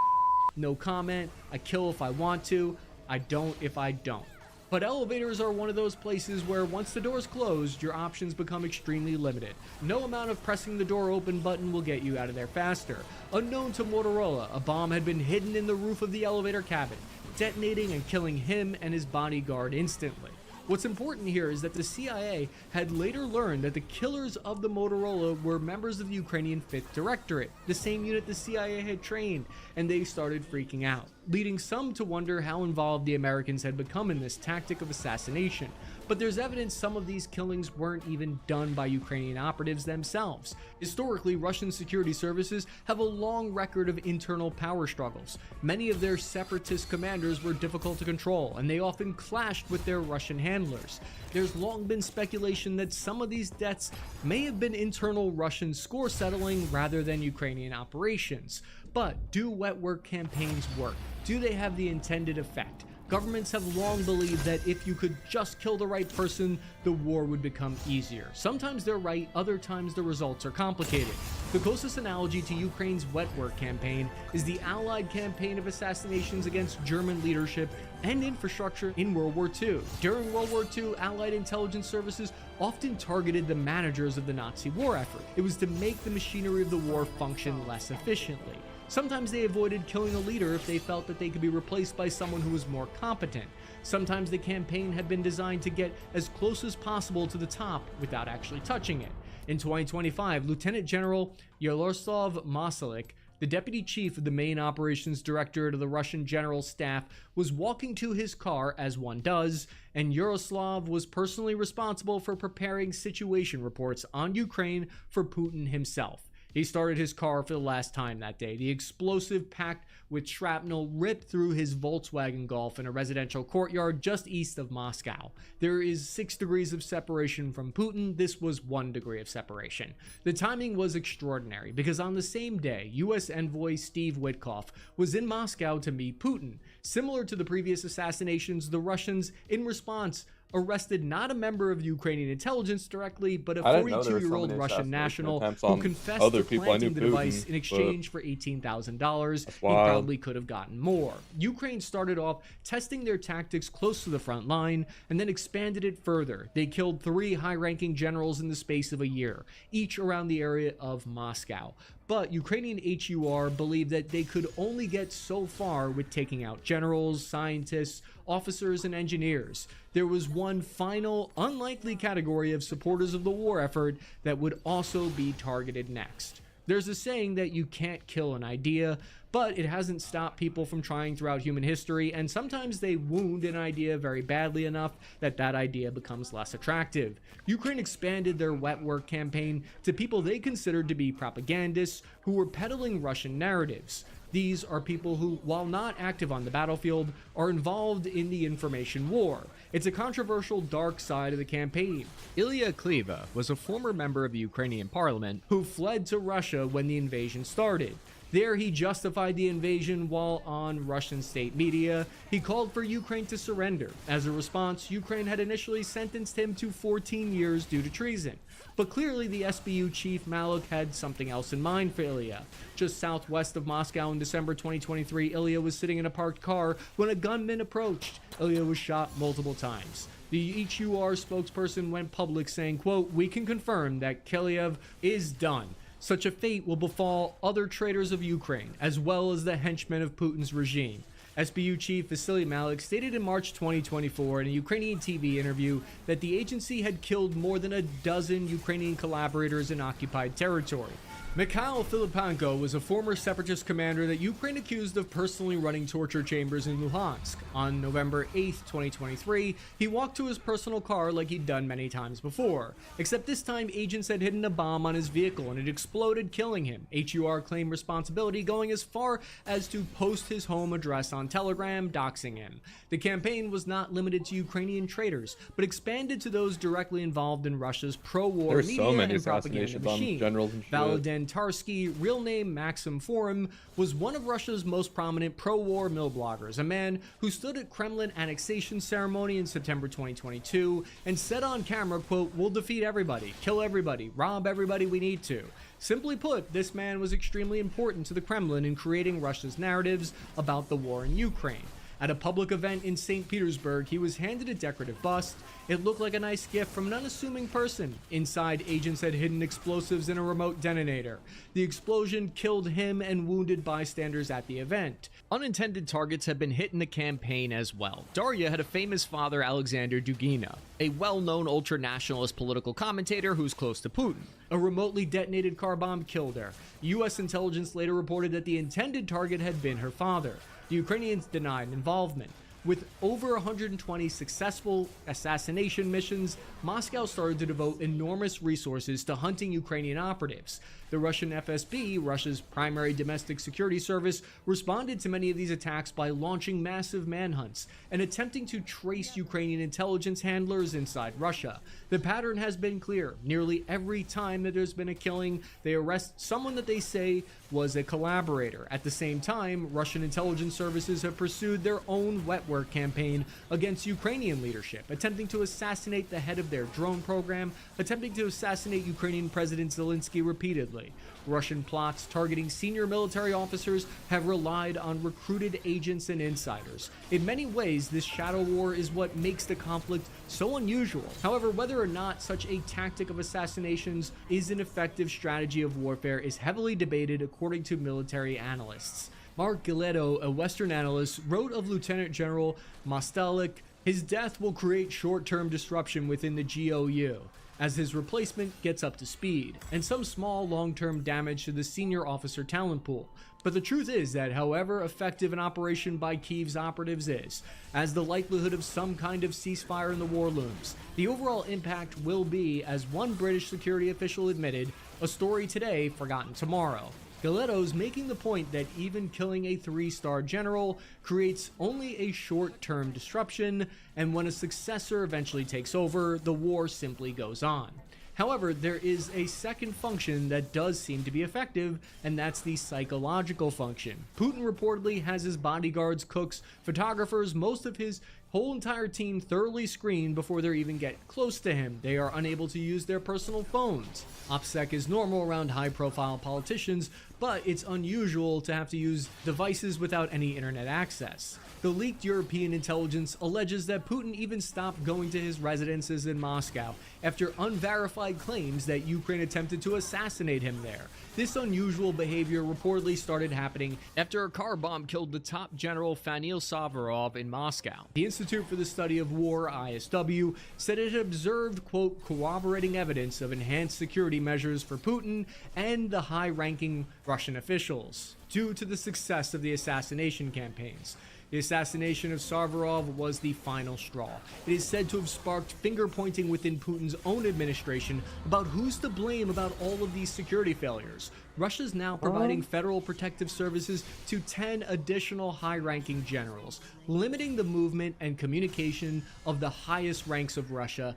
no comment. I kill if I want to. I don't if I don't." But elevators are one of those places where once the door's closed, your options become extremely limited. No amount of pressing the door open button will get you out of there faster. Unknown to Motorola, a bomb had been hidden in the roof of the elevator cabin, detonating and killing him and his bodyguard instantly. What's important here is that the CIA had later learned that the killers of the Motorola were members of the Ukrainian 5th Directorate, the same unit the CIA had trained, and they started freaking out, leading some to wonder how involved the Americans had become in this tactic of assassination. But there's evidence some of these killings weren't even done by Ukrainian operatives themselves. Historically, Russian security services have a long record of internal power struggles. Many of their separatist commanders were difficult to control, and they often clashed with their Russian handlers. There's long been speculation that some of these deaths may have been internal Russian score settling rather than Ukrainian operations. But do wet work campaigns work? Do they have the intended effect? Governments have long believed that if you could just kill the right person, the war would become easier. Sometimes they're right, other times the results are complicated. The closest analogy to Ukraine's wet work campaign is the Allied campaign of assassinations against German leadership and infrastructure in World War II. During World War II, Allied intelligence services often targeted the managers of the Nazi war effort. It was to make the machinery of the war function less efficiently. Sometimes they avoided killing a leader if they felt that they could be replaced by someone who was more competent. Sometimes the campaign had been designed to get as close as possible to the top without actually touching it. In 2025, Lieutenant General Yaroslav Masalik, the deputy chief of the main operations directorate of the Russian General Staff, was walking to his car, as one does, and Yaroslav was personally responsible for preparing situation reports on Ukraine for Putin himself. He started his car for the last time that day. The explosive packed with shrapnel ripped through his Volkswagen Golf in a residential courtyard just east of Moscow. There is 6 degrees of separation from Putin. This was 1 degree of separation. The timing was extraordinary because on the same day, U.S. envoy Steve Witkoff was in Moscow to meet Putin. Similar to the previous assassinations, the Russians, in response, arrested not a member of Ukrainian intelligence directly, but a 42-year-old Russian national who confessed to planting the device in exchange for $18,000. He probably could have gotten more. Ukraine started off testing their tactics close to the front line and then expanded it further. They killed 3 high-ranking generals in the space of a year, each around the area of Moscow. But Ukrainian HUR believed that they could only get so far with taking out generals, scientists, officers, and engineers. There was one final, unlikely category of supporters of the war effort that would also be targeted next. There's a saying that you can't kill an idea, but it hasn't stopped people from trying throughout human history, and sometimes they wound an idea very badly enough that that idea becomes less attractive. Ukraine expanded their wet work campaign to people they considered to be propagandists who were peddling Russian narratives. These are people who, while not active on the battlefield, are involved in the information war. It's a controversial dark side of the campaign. Ilya Kliva was a former member of the Ukrainian parliament who fled to Russia when the invasion started. There he justified the invasion while on Russian state media. He called for Ukraine to surrender. As a response, Ukraine had initially sentenced him to 14 years due to treason. But clearly the SBU chief Maluk had something else in mind for Ilya. Just southwest of Moscow in December 2023, Ilya was sitting in a parked car when a gunman approached. Ilya was shot multiple times. The HUR spokesperson went public saying, quote, "We can confirm that Kyliev is done. Such a fate will befall other traitors of Ukraine, as well as the henchmen of Putin's regime. SBU Chief Vasily Malik stated in March 2024 in a Ukrainian TV interview that the agency had killed more than a dozen Ukrainian collaborators in occupied territory. Mikhail Filipenko was a former separatist commander that Ukraine accused of personally running torture chambers in Luhansk. On November 8, 2023, he walked to his personal car like he'd done many times before, except this time agents had hidden a bomb on his vehicle and it exploded, killing him. HUR claimed responsibility, going as far as to post his home address on Telegram, doxing him. The campaign was not limited to Ukrainian traitors, but expanded to those directly involved in Russia's pro-war There's media so many and propaganda assassinations on machine. generals and shit. Valentin Tarsky, real name Maxim Forum, was one of Russia's most prominent pro-war mill bloggers, a man who stood at Kremlin annexation ceremony in September 2022 and said on camera, quote, "We'll defeat everybody, kill everybody, rob everybody we need to." Simply put, this man was extremely important to the Kremlin in creating Russia's narratives about the war in Ukraine. At a public event in St. Petersburg, he was handed a decorative bust. It looked like a nice gift from an unassuming person. Inside, agents had hidden explosives in a remote detonator. The explosion killed him and wounded bystanders at the event. Unintended targets have been hit in the campaign as well. Darya had a famous father, Alexander Dugina, a well-known ultra-nationalist political commentator who's close to Putin. A remotely detonated car bomb killed her. U.S. intelligence later reported that the intended target had been her father. The Ukrainians denied involvement. With over 120 successful assassination missions, Moscow started to devote enormous resources to hunting Ukrainian operatives. The Russian FSB, Russia's primary domestic security service, responded to many of these attacks by launching massive manhunts and attempting to trace Ukrainian intelligence handlers inside Russia. The pattern has been clear. Nearly every time that there's been a killing, they arrest someone that they say was a collaborator. At the same time, Russian intelligence services have pursued their own wet work campaign against Ukrainian leadership, attempting to assassinate the head of their drone program, attempting to assassinate Ukrainian President Zelensky repeatedly. Russian plots targeting senior military officers have relied on recruited agents and insiders. In many ways, this shadow war is what makes the conflict so unusual. However, whether or not such a tactic of assassinations is an effective strategy of warfare is heavily debated according to military analysts. Mark Giletto, a Western analyst, wrote of Lieutenant General Mostalik, "His death will create short-term disruption within the GOU as his replacement gets up to speed, and some small long-term damage to the senior officer talent pool. But the truth is that however effective an operation by Kyiv's operatives is, as the likelihood of some kind of ceasefire in the war looms, the overall impact will be, as one British security official admitted, a story today, forgotten tomorrow." Giletto's making the point that even killing a 3-star general creates only a short-term disruption, and when a successor eventually takes over, the war simply goes on. However, there is a second function that does seem to be effective, and that's the psychological function. Putin reportedly has his bodyguards, cooks, photographers, most of his whole entire team thoroughly screened before they even get close to him. They are unable to use their personal phones. OPSEC is normal around high-profile politicians, but it's unusual to have to use devices without any internet access. The leaked European intelligence alleges that Putin even stopped going to his residences in Moscow after unverified claims that Ukraine attempted to assassinate him there. This unusual behavior reportedly started happening after a car bomb killed the top general Fanil Savarov in Moscow. The Institute for the Study of War, ISW, said it had observed, quote, corroborating evidence of enhanced security measures for Putin and the high-ranking Russian officials due to the success of the assassination campaigns. The assassination of Savarov was the final straw. It is said to have sparked finger-pointing within Putin's own administration about who's to blame about all of these security failures. Russia's now providing federal protective services to 10 additional high-ranking generals, limiting the movement and communication of the highest ranks of Russia.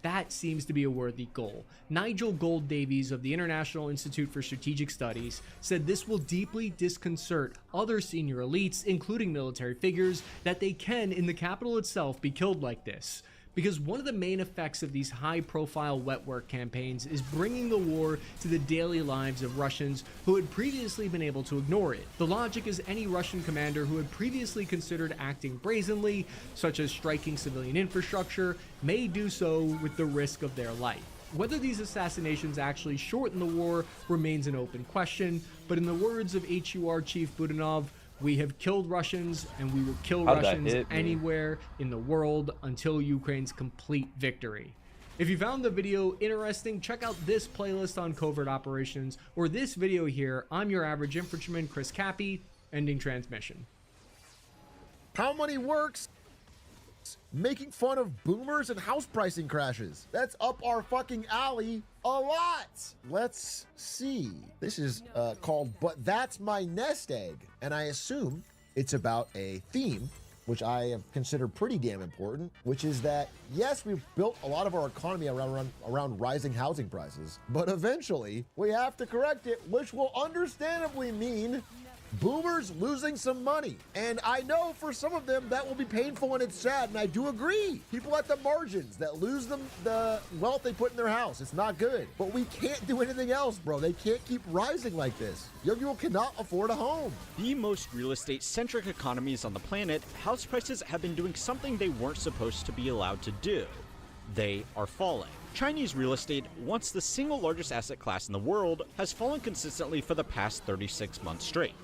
That seems to be a worthy goal. Nigel Gold-Davies of the International Institute for Strategic Studies said this will deeply disconcert other senior elites, including military figures, that they can, in the capital itself, be killed like this. Because one of the main effects of these high-profile wet work campaigns is bringing the war to the daily lives of Russians who had previously been able to ignore it. The logic is any Russian commander who had previously considered acting brazenly, such as striking civilian infrastructure, may do so with the risk of their life. Whether these assassinations actually shorten the war remains an open question, but in the words of HUR Chief Budanov, We have killed Russians, and we will kill How'd that Russians hit me? anywhere in the world until Ukraine's complete victory. If you found the video interesting, check out this playlist on covert operations, or this video here. I'm your average infantryman, Chris Cappy, ending transmission. How many works making fun of boomers and house pricing crashes? That's up our fucking alley a lot. Let's see. This is called But That's My Nest Egg. And I assume it's about a theme which I have considered pretty damn important, which is that, yes, we've built a lot of our economy around rising housing prices, but eventually we have to correct it, which will understandably mean boomers losing some money. And I know for some of them that will be painful and it's sad, and I do agree. People at the margins that lose them the wealth they put in their house, it's not good. But we can't do anything else, bro. They can't keep rising like this. Young people cannot afford a home. The most real estate-centric economies on the planet, house prices have been doing something they weren't supposed to be allowed to do. They are falling. Chinese real estate, once the single largest asset class in the world, has fallen consistently for the past 36 months straight.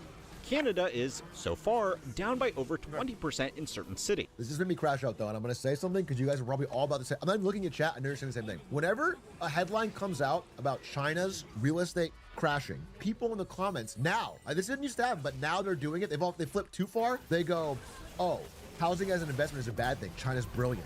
Canada is, so far, down by over 20% in certain cities. This just made me crash out, though, and I'm going to say something because you guys are probably all about the same. I'm not even looking at chat and they're saying the same thing. Whenever a headline comes out about China's real estate crashing, people in the comments now, this didn't used to happen, but now they're doing it. They flipped too far. They go, oh, housing as an investment is a bad thing. China's brilliant.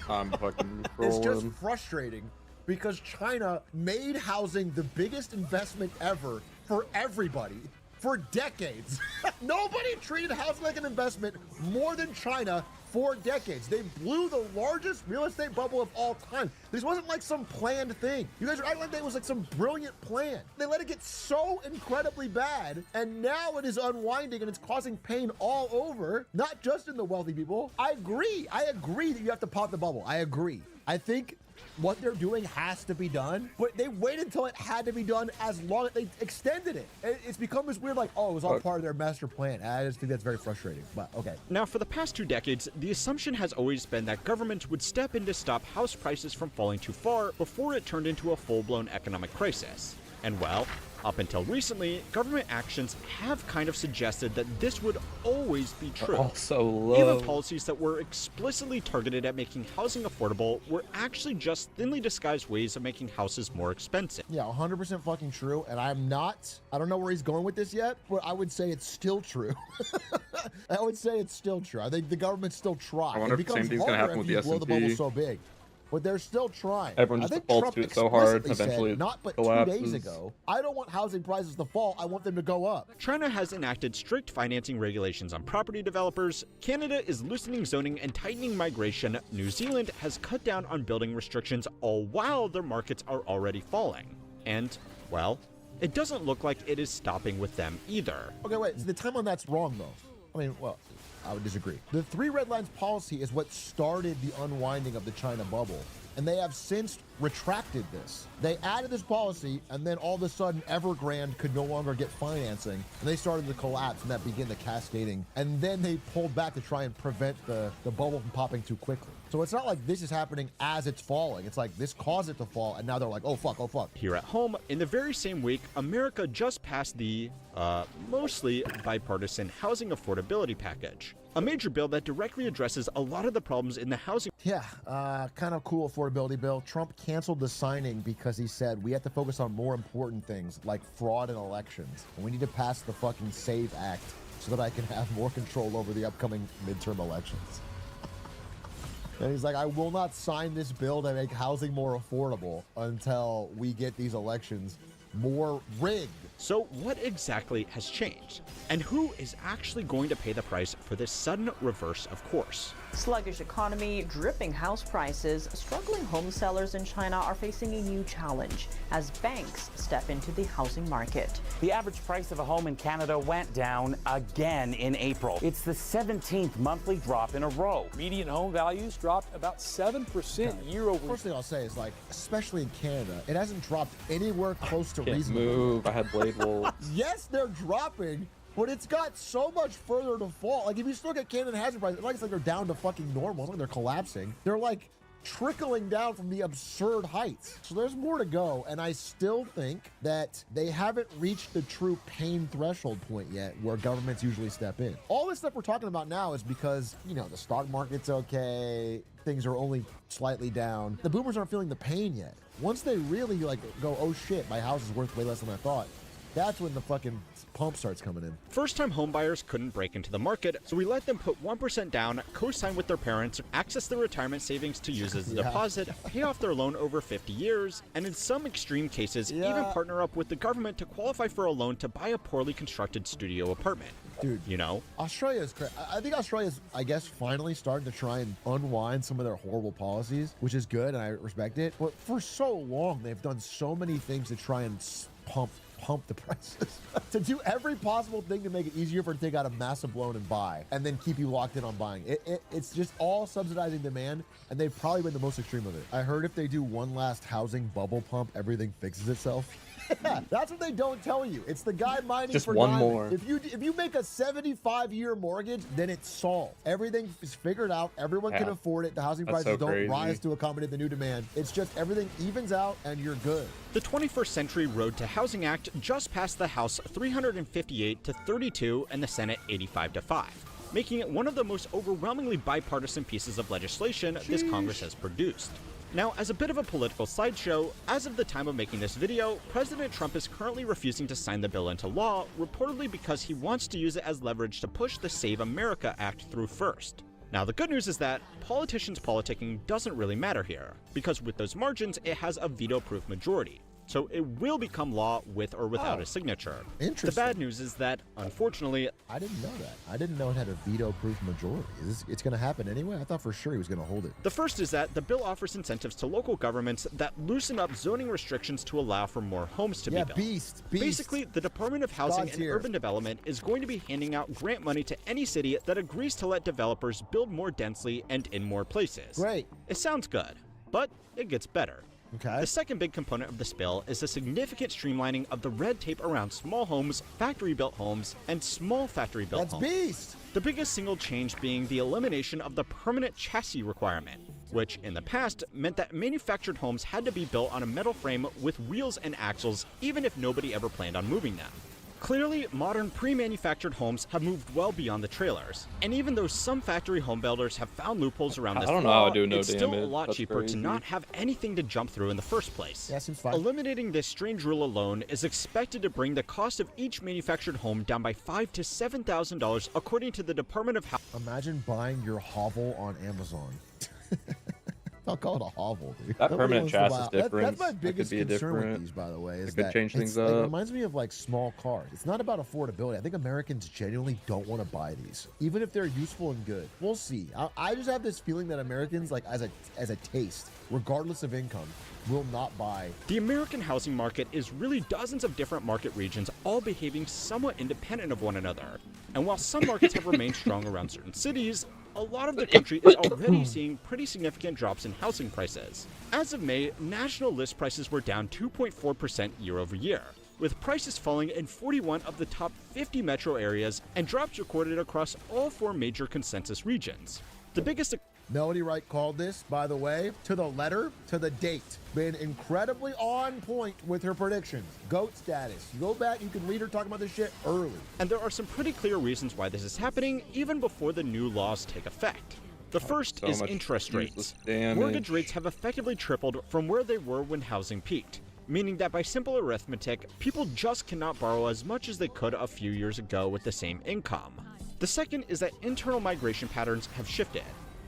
I'm fucking It's just rolling. frustrating because China made housing the biggest investment ever for everybody. For decades. Nobody treated housing like an investment more than China for decades. They blew the largest real estate bubble of all time. This wasn't like some planned thing. You guys are acting like that was like some brilliant plan. They let it get so incredibly bad, and now it is unwinding and it's causing pain all over, not just in the wealthy people. I agree that you have to pop the bubble. I agree. I think what they're doing has to be done, but they waited until it had to be done as long as they extended it. It's become this weird, like, oh, it was all part of their master plan. I just think that's very frustrating, but okay. Now, for the past 2 decades, the assumption has always been that governments would step in to stop house prices from falling too far before it turned into a full-blown economic crisis. And well, up until recently, government actions have kind of suggested that this would always be true. Also low. Even policies that were explicitly targeted at making housing affordable were actually just thinly disguised ways of making houses more expensive. Yeah, 100% fucking true, and I don't know where he's going with this yet, but I would say it's still true. I would say it's still true. I think the government's still trying. I wonder if the same thing's gonna happen with the blow the bubble S&P. so big. But they're still trying. Everyone just I think defaults Trump to it so hard, explicitly eventually said, it not but collapses. 2 days ago, I don't want housing prices to fall, I want them to go up. China has enacted strict financing regulations on property developers, Canada is loosening zoning and tightening migration, New Zealand has cut down on building restrictions all while their markets are already falling. And, well, it doesn't look like it is stopping with them either. Okay, wait, so the time on that's wrong, though. I mean, well, I would disagree. The 3 red lines policy is what started the unwinding of the China bubble, and they have since retracted this. They added this policy, and then all of a sudden Evergrande could no longer get financing, and they started to collapse, and that began the cascading, and then they pulled back to try and prevent the bubble from popping too quickly. So it's not like this is happening as it's falling. It's like this caused it to fall, and now they're like, oh fuck, oh fuck. Here at home, in the very same week, America just passed the, mostly bipartisan housing affordability package. A major bill that directly addresses a lot of the problems in the housing. Yeah, kind of cool affordability bill. Trump canceled the signing because he said we have to focus on more important things like fraud in elections. And we need to pass the fucking SAVE Act so that I can have more control over the upcoming midterm elections. And he's like, I will not sign this bill to make housing more affordable until we get these elections more rigged. So what exactly has changed? And who is actually going to pay the price for this sudden reverse of course? Sluggish economy, dripping house prices, struggling home sellers in China are facing a new challenge as banks step into the housing market. The average price of a home in Canada went down again in April. It's the 17th monthly drop in a row. Median home values dropped about 7% year over year. First thing I'll say is, like, especially in Canada, it hasn't dropped anywhere close to Can't reasonable. move. I had blade wolves. Yes, they're dropping, but it's got so much further to fall. Like, if you still get Canada housing prices, it's like they're down to fucking normal. It's like they're collapsing. They're like trickling down from the absurd heights. So there's more to go, and I still think that they haven't reached the true pain threshold point yet where governments usually step in. All this stuff we're talking about now is because, you know, the stock market's okay, things are only slightly down. The boomers aren't feeling the pain yet. Once they really like go, oh shit, my house is worth way less than I thought, that's when the fucking pump starts coming in. First-time homebuyers couldn't break into the market, so we let them put 1% down, co-sign with their parents, access their retirement savings to use as a deposit, pay off their loan over 50 years, and in some extreme cases, even partner up with the government to qualify for a loan to buy a poorly constructed studio apartment. Dude, you know, Australia's crazy. I think Australia's, I guess, finally starting to try and unwind some of their horrible policies, which is good, and I respect it. But for so long, they've done so many things to try and pump the prices to do every possible thing to make it easier for it to take out a massive loan and buy, and then keep you locked in on buying. It's just all subsidizing demand, and they've probably been the most extreme of it. I heard if they do one last housing bubble pump, everything fixes itself. Yeah, that's what they don't tell you. It's the guy mining just for one diamonds. more. If you make a 75-year mortgage, then it's solved. Everything is figured out. Everyone can afford it. The housing That's prices so don't crazy. rise to accommodate the new demand. It's just everything evens out, and you're good. The 21st Century Road to Housing Act just passed the House 358 to 32 and the Senate 85 to 5, making it one of the most overwhelmingly bipartisan pieces of legislation this Congress has produced. Now, as a bit of a political sideshow, as of the time of making this video, President Trump is currently refusing to sign the bill into law, reportedly because he wants to use it as leverage to push the Save America Act through first. Now, the good news is that politicians politicking doesn't really matter here, because with those margins, it has a veto-proof majority. So it will become law with or without a signature. Interesting. The bad news is that, unfortunately, I didn't know that. I didn't know it had a veto-proof majority. It's going to happen anyway? I thought for sure he was going to hold it. the first is that the bill offers incentives to local governments that loosen up zoning restrictions to allow for more homes to be built. Beast. Basically, the Department of Housing God's and here. Urban Development is going to be handing out grant money to any city that agrees to let developers build more densely and in more places. Great. It sounds good, but it gets better. Okay. The second big component of this bill is the significant streamlining of the red tape around small homes, factory-built homes, and small factory-built homes. That's beast. The biggest single change being the elimination of the permanent chassis requirement, which in the past meant that manufactured homes had to be built on a metal frame with wheels and axles, even if nobody ever planned on moving them. Clearly, modern pre-manufactured homes have moved well beyond the trailers, and even though some factory home builders have found loopholes around this I don't know how law, I do no it's still a damage. lot That's cheaper crazy. to not have anything to jump through in the first place. Yeah, seems fine. Eliminating this strange rule alone is expected to bring the cost of each manufactured home down by $5,000 to $7,000, according to the Department of Housing. Imagine buying your hovel on Amazon. I'll call it a hovel, dude. That Nobody permanent wants to chassis buy- difference, That's my that biggest could be concern with different. these, by the way. Is It could that change it's things like, It up. reminds me of like small cars. It's not about affordability. I think Americans genuinely don't want to buy these, even if they're useful and good. We'll see. I just have this feeling that Americans, like as a taste, regardless of income, will not buy. The American housing market is really dozens of different market regions, all behaving somewhat independent of one another. And while some markets have remained strong around certain cities, a lot of the country is already seeing pretty significant drops in housing prices. As of May, national list prices were down 2.4% year over year, with prices falling in 41 of the top 50 metro areas and drops recorded across all 4 major consensus regions. The biggest Melody Wright called this, by the way, to the letter, to the date. Been incredibly on point with her predictions. GOAT status. You go back, you can read her talking about this shit early. And there are some pretty clear reasons why this is happening, even before the new laws take effect. The first so is much interest useless rates. damage. Mortgage rates have effectively tripled from where they were when housing peaked, meaning that by simple arithmetic, people just cannot borrow as much as they could a few years ago with the same income. The second is that internal migration patterns have shifted.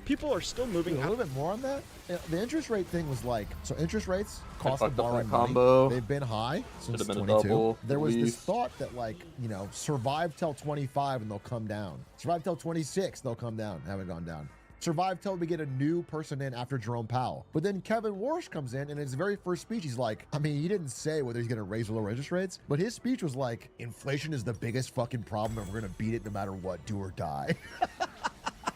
People are still moving A out. little bit more on that. The interest rate thing was like, so interest rates, cost of fucked up borrowing that money, combo. they've been high since Should've been a 22. double, There at was this least. thought that like, you know, survive till 25 and they'll come down. Survive till 26, they'll come down. Haven't gone down. Survive till we get a new person in after Jerome Powell. But then Kevin Warsh comes in, and in his very first speech, he's like, I mean, he didn't say whether he's going to raise or lower interest rates, but his speech was like, inflation is the biggest fucking problem, and we're going to beat it no matter what, do or die.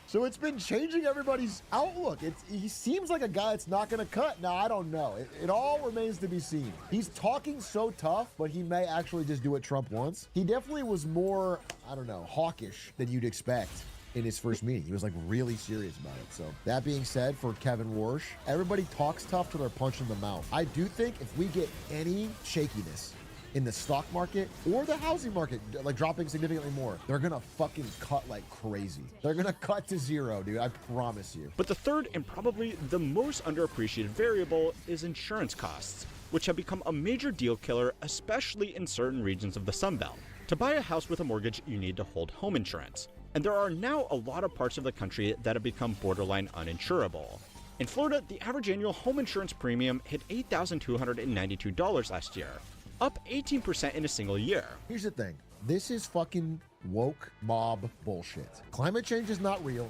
So it's been changing everybody's outlook. He seems like a guy that's not going to cut. Now, I don't know. It all remains to be seen. He's talking so tough, but he may actually just do what Trump wants. He definitely was more, I don't know, hawkish than you'd expect in his first meeting. He was like really serious about it. So that being said, for Kevin Warsh, everybody talks tough till they're punched in the mouth. I do think if we get any shakiness in the stock market or the housing market, like dropping significantly more, they're gonna fucking cut like crazy. They're gonna cut to zero, dude. I promise you. But the third and probably the most underappreciated variable is insurance costs, which have become a major deal killer, especially in certain regions of the Sun Belt. To buy a house with a mortgage, you need to hold home insurance. And there are now a lot of parts of the country that have become borderline uninsurable. In Florida, the average annual home insurance premium hit $8,292 last year, up 18% in a single year. Here's the thing. This is fucking woke mob bullshit. Climate change is not real.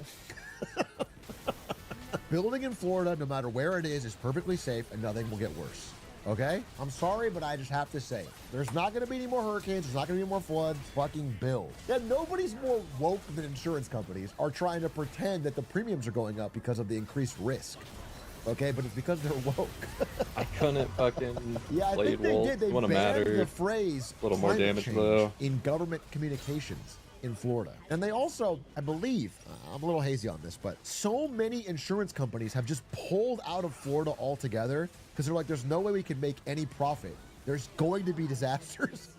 Building in Florida, no matter where it is perfectly safe and nothing will get worse. Okay? I'm sorry, but I just have to say, there's not going to be any more hurricanes. There's not going to be more floods. Fucking build. Yeah, nobody's more woke than insurance companies are trying to pretend that the premiums are going up because of the increased risk. Okay, but it's because they're woke. I couldn't fucking yeah, I think they did. They banned the phrase a little more damage though in government communications in Florida. And they also, I believe, I'm a little hazy on this, but so many insurance companies have just pulled out of Florida altogether because they're like, there's no way we can make any profit. There's going to be disasters.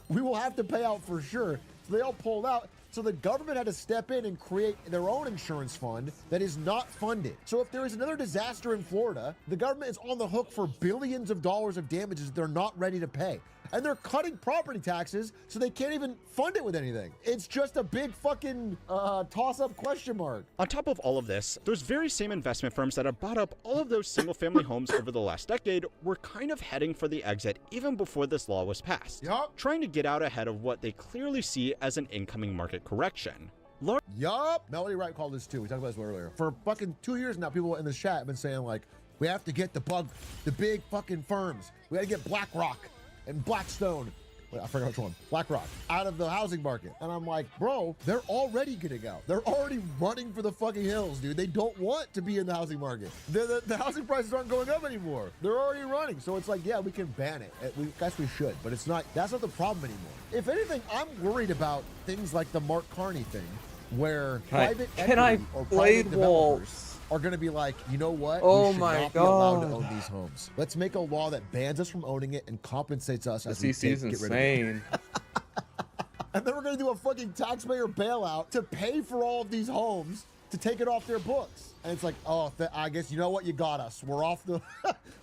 We will have to pay out for sure. So they all pulled out. So the government had to step in and create their own insurance fund that is not funded. So if there is another disaster in Florida, the government is on the hook for billions of dollars of damages they're not ready to pay. And they're cutting property taxes so they can't even fund it with anything. It's just a big fucking toss-up question mark. On top of all of this, those very same investment firms that have bought up all of those single-family homes over the last decade were kind of heading for the exit even before this law was passed, trying to get out ahead of what they clearly see as an incoming market correction. Yup. Melody Wright called this too. We talked about this earlier. For fucking 2 years now, people in the chat have been saying like, we have to get the big fucking firms. We got to get BlackRock and Blackstone, I forgot which one, BlackRock, out of the housing market. And I'm like, bro, they're already getting out. They're already running for the fucking hills, dude. They don't want to be in the housing market. The housing prices aren't going up anymore. They're already running. So it's like, yeah, we can ban it. We guess we should, but it's not, that's not the problem anymore. If anything, I'm worried about things like the Mark Carney thing, where private equity or private developers are going to be like, you know what? We should not be allowed to own these homes. Let's make a law that bans us from owning it and compensates us as we get rid of it. And then we're going to do a fucking taxpayer bailout to pay for all of these homes to take it off their books. And it's like, oh, I guess you know what? You got us. We're off the...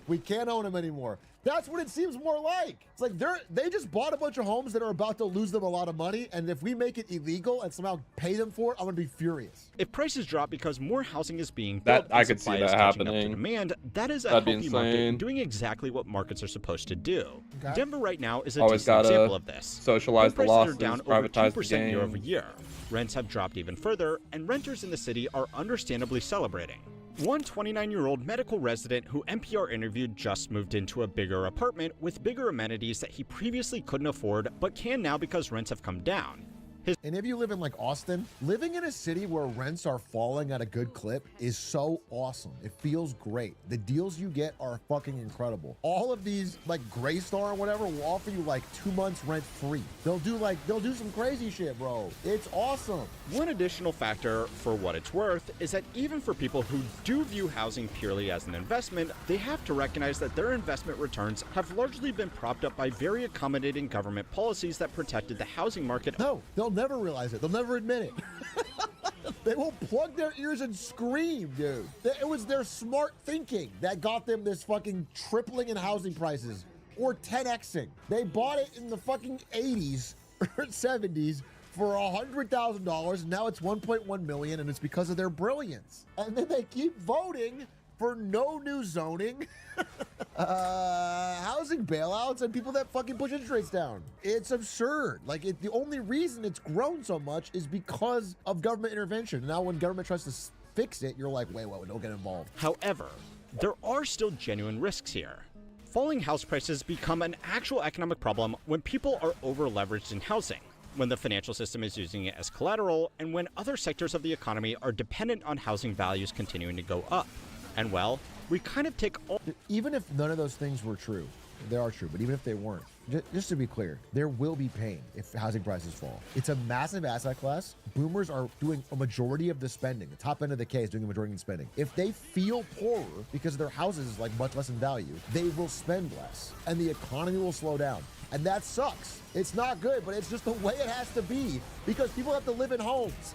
we can't own them anymore. That's what it seems more like. It's like they just bought a bunch of homes that are about to lose them a lot of money, and if we make it illegal and somehow pay them for it, I'm gonna be furious. If prices drop because more housing is being built, I could see that happening. Up to demand, that is a healthy market doing exactly what markets are supposed to do. Okay. Denver right now is a decent example of this. Socialize the losses, are down over 2% year over year. Rents have dropped even further, and renters in the city are understandably celebrating. One 29-year-old medical resident who NPR interviewed just moved into a bigger apartment with bigger amenities that he previously couldn't afford, but can now because rents have come down. And if you live in like Austin, living in a city where rents are falling at a good clip is so awesome. It feels great. The deals you get are fucking incredible. All of these like Graystar or whatever will offer you like 2 months rent free. They'll do some crazy shit, bro. It's awesome. One additional factor, for what it's worth, is that even for people who do view housing purely as an investment, they have to recognize that their investment returns have largely been propped up by very accommodating government policies that protected the housing market. No, they'll never realize it. They'll never admit it. They will plug their ears and scream, dude. It was their smart thinking that got them this fucking tripling in housing prices or 10xing. They bought it in the fucking 80s or 70s for $100,000, and now it's $1.1 million, and it's because of their brilliance. And then they keep voting for no new zoning, housing bailouts, and people that fucking push interest rates down. It's absurd. Like, the only reason it's grown so much is because of government intervention. Now, when government tries to fix it, you're like, wait, don't get involved. However, there are still genuine risks here. Falling house prices become an actual economic problem when people are over-leveraged in housing, when the financial system is using it as collateral, and when other sectors of the economy are dependent on housing values continuing to go up. And well, we kind of take all... Even if none of those things were true, they are true, but even if they weren't, just to be clear, there will be pain if housing prices fall. It's a massive asset class. Boomers are doing a majority of the spending. The top end of the K is doing a majority of the spending. If they feel poorer because their houses is like much less in value, they will spend less and the economy will slow down. And that sucks. It's not good, but it's just the way it has to be because people have to live in homes.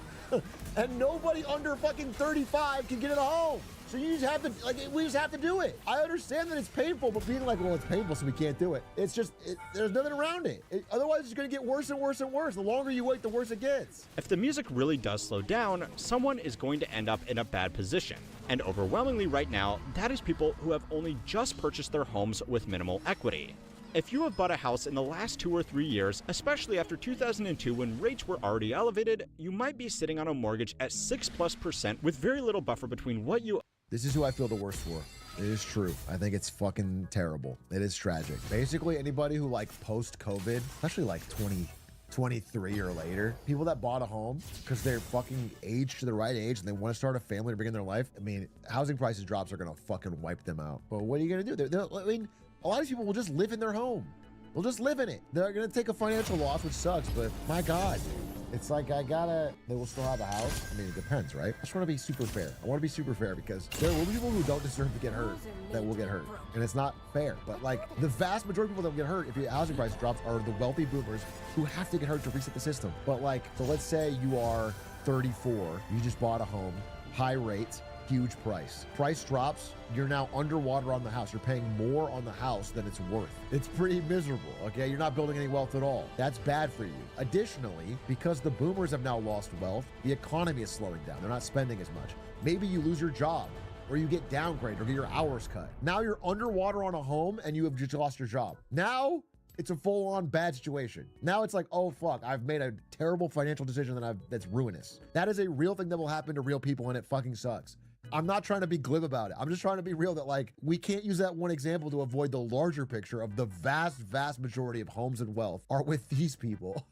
And nobody under fucking 35 can get in a home. So you just have to, like, we just have to do it. I understand that it's painful, but being like, well, it's painful, so we can't do it. It's just, there's nothing around it. Otherwise, it's gonna get worse and worse and worse. The longer you wait, the worse it gets. If the music really does slow down, someone is going to end up in a bad position. And overwhelmingly right now, that is people who have only just purchased their homes with minimal equity. If you have bought a house in the last 2 or 3 years, especially after 2002 when rates were already elevated, you might be sitting on a mortgage at 6+% with very little buffer between what you... This is who I feel the worst for. It is true. I think it's fucking terrible. It is tragic. Basically, anybody who like post-COVID, especially like 2023 or later, people that bought a home because they're fucking aged to the right age and they want to start a family to begin their life. I mean, housing prices drops are gonna fucking wipe them out. But what are you gonna do? I mean, a lot of people will just live in their home. They'll just live in it. They're gonna take a financial loss, which sucks, but my God, it's like they will still have a house. I mean, it depends, right? I just wanna be super fair. I wanna be super fair because there will be people who don't deserve to get hurt that will get hurt. And it's not fair, but like the vast majority of people that will get hurt if your housing price drops are the wealthy boomers who have to get hurt to reset the system. But like, so let's say you are 34, you just bought a home, high rate, huge price. Price drops, you're now underwater on the house. You're paying more on the house than it's worth. It's pretty miserable, okay? You're not building any wealth at all. That's bad for you. Additionally, because the boomers have now lost wealth, the economy is slowing down. They're not spending as much. Maybe you lose your job or you get downgraded or get your hours cut. Now you're underwater on a home and you have just lost your job. Now it's a full-on bad situation. Now it's like, oh fuck, I've made a terrible financial decision that's ruinous. That is a real thing that will happen to real people and it fucking sucks. I'm not trying to be glib about it. I'm just trying to be real that like, we can't use that one example to avoid the larger picture of the vast, vast majority of homes and wealth are with these people.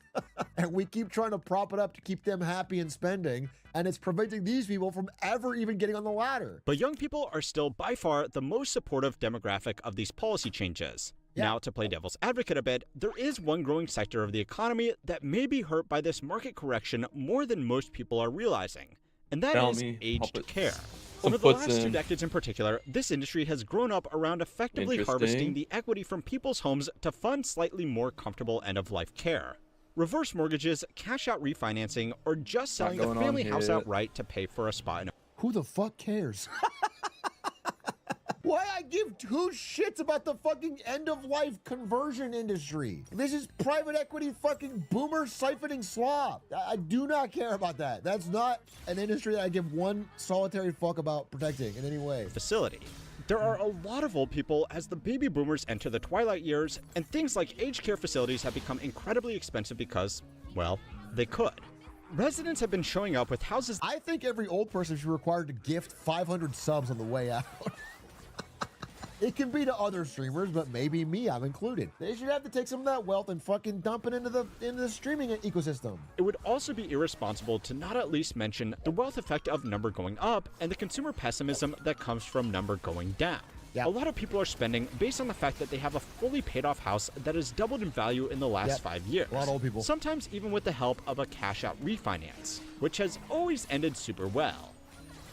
And we keep trying to prop it up to keep them happy and spending, and it's preventing these people from ever even getting on the ladder. But young people are still by far the most supportive demographic of these policy changes. Yeah. Now, to play devil's advocate a bit, there is one growing sector of the economy that may be hurt by this market correction more than most people are realizing, and that is aged care. Over the last 2 decades in particular, this industry has grown up around effectively harvesting the equity from people's homes to fund slightly more comfortable end-of-life care. Reverse mortgages, cash-out refinancing, or just selling the family house outright to pay for a spot in a... Who the fuck cares? Why I give 2 shits about the fucking end-of-life conversion industry? This is private equity fucking boomer siphoning slop. I do not care about that. That's not an industry that I give one solitary fuck about protecting in any way. Facility. There are a lot of old people as the baby boomers enter the twilight years, and things like aged care facilities have become incredibly expensive because, well, they could. Residents have been showing up with houses... I think every old person should be required to gift 500 subs on the way out. It can be to other streamers, but maybe me, I'm included. They should have to take some of that wealth and fucking dump it into the streaming ecosystem. It would also be irresponsible to not at least mention the wealth effect of number going up and the consumer pessimism that comes from number going down. Yep. A lot of people are spending based on the fact that they have a fully paid off house that has doubled in value in the last 5 years. A lot of old people. Sometimes even with the help of a cash out refinance, which has always ended super well.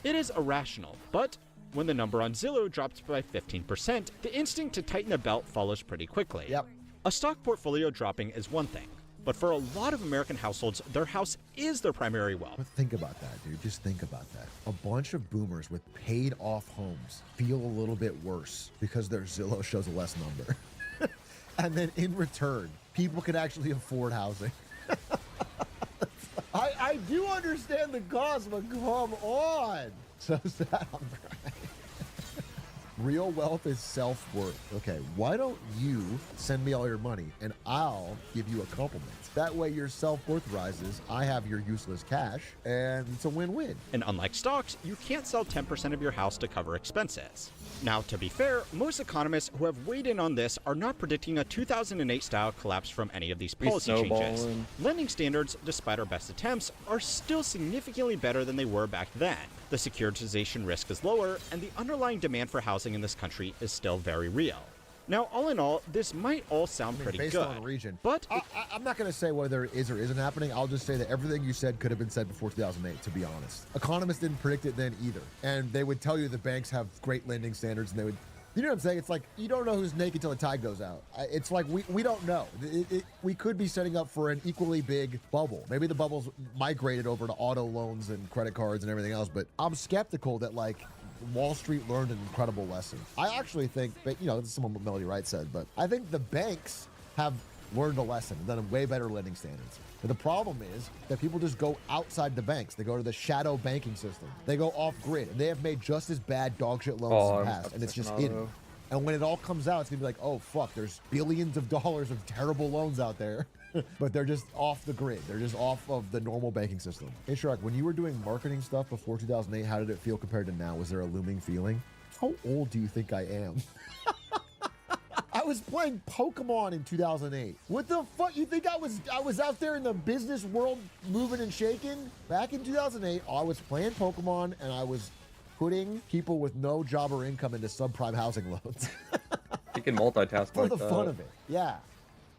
It is irrational, but when the number on Zillow drops by 15%, the instinct to tighten a belt follows pretty quickly. Yep. A stock portfolio dropping is one thing, but for a lot of American households, their house is their primary wealth. But think about that, dude. Just think about that. A bunch of boomers with paid off homes feel a little bit worse because their Zillow shows a less number. And then in return, people can actually afford housing. I do understand the cost, but come on. So sad, I'm crying. Real wealth is self-worth. Okay, why don't you send me all your money and I'll give you a compliment? That way your self-worth rises, I have your useless cash, and it's a win-win. And unlike stocks, you can't sell 10% of your house to cover expenses. Now, to be fair, most economists who have weighed in on this are not predicting a 2008-style collapse from any of these policy changes. Lending standards, despite our best attempts, are still significantly better than they were back then. The securitization risk is lower, and the underlying demand for housing in this country is still very real. Now, all in all, this might all sound pretty based good. on region. But I'm not going to say whether it is or isn't happening. I'll just say that everything you said could have been said before 2008, to be honest. Economists didn't predict it then either. And they would tell you the banks have great lending standards, and they would, you know what I'm saying? It's like, you don't know who's naked till the tide goes out. It's like, we don't know. We could be setting up for an equally big bubble. Maybe the bubble's migrated over to auto loans and credit cards and everything else, but I'm skeptical that, like, Wall Street learned an incredible lesson. I actually think, but you know, this is what Melody Wright said, but I think the banks have learned a lesson, done a way better lending standards. But the problem is that people just go outside the banks. They go to the shadow banking system. They go off grid, and they have made just as bad dog shit loans in the past, and it's just hidden. And when it all comes out, it's gonna be like, oh fuck, there's billions of dollars of terrible loans out there. But they're just off the grid. They're just off of the normal banking system. Hey, Shrek, when you were doing marketing stuff before 2008, how did it feel compared to now? Was there a looming feeling? How old do you think I am? I was playing Pokemon in 2008. What the fuck? You think I was out there in the business world moving and shaking? Back in 2008, I was playing Pokemon and I was putting people with no job or income into subprime housing loans. You can multitask for like the that. fun of it. Yeah.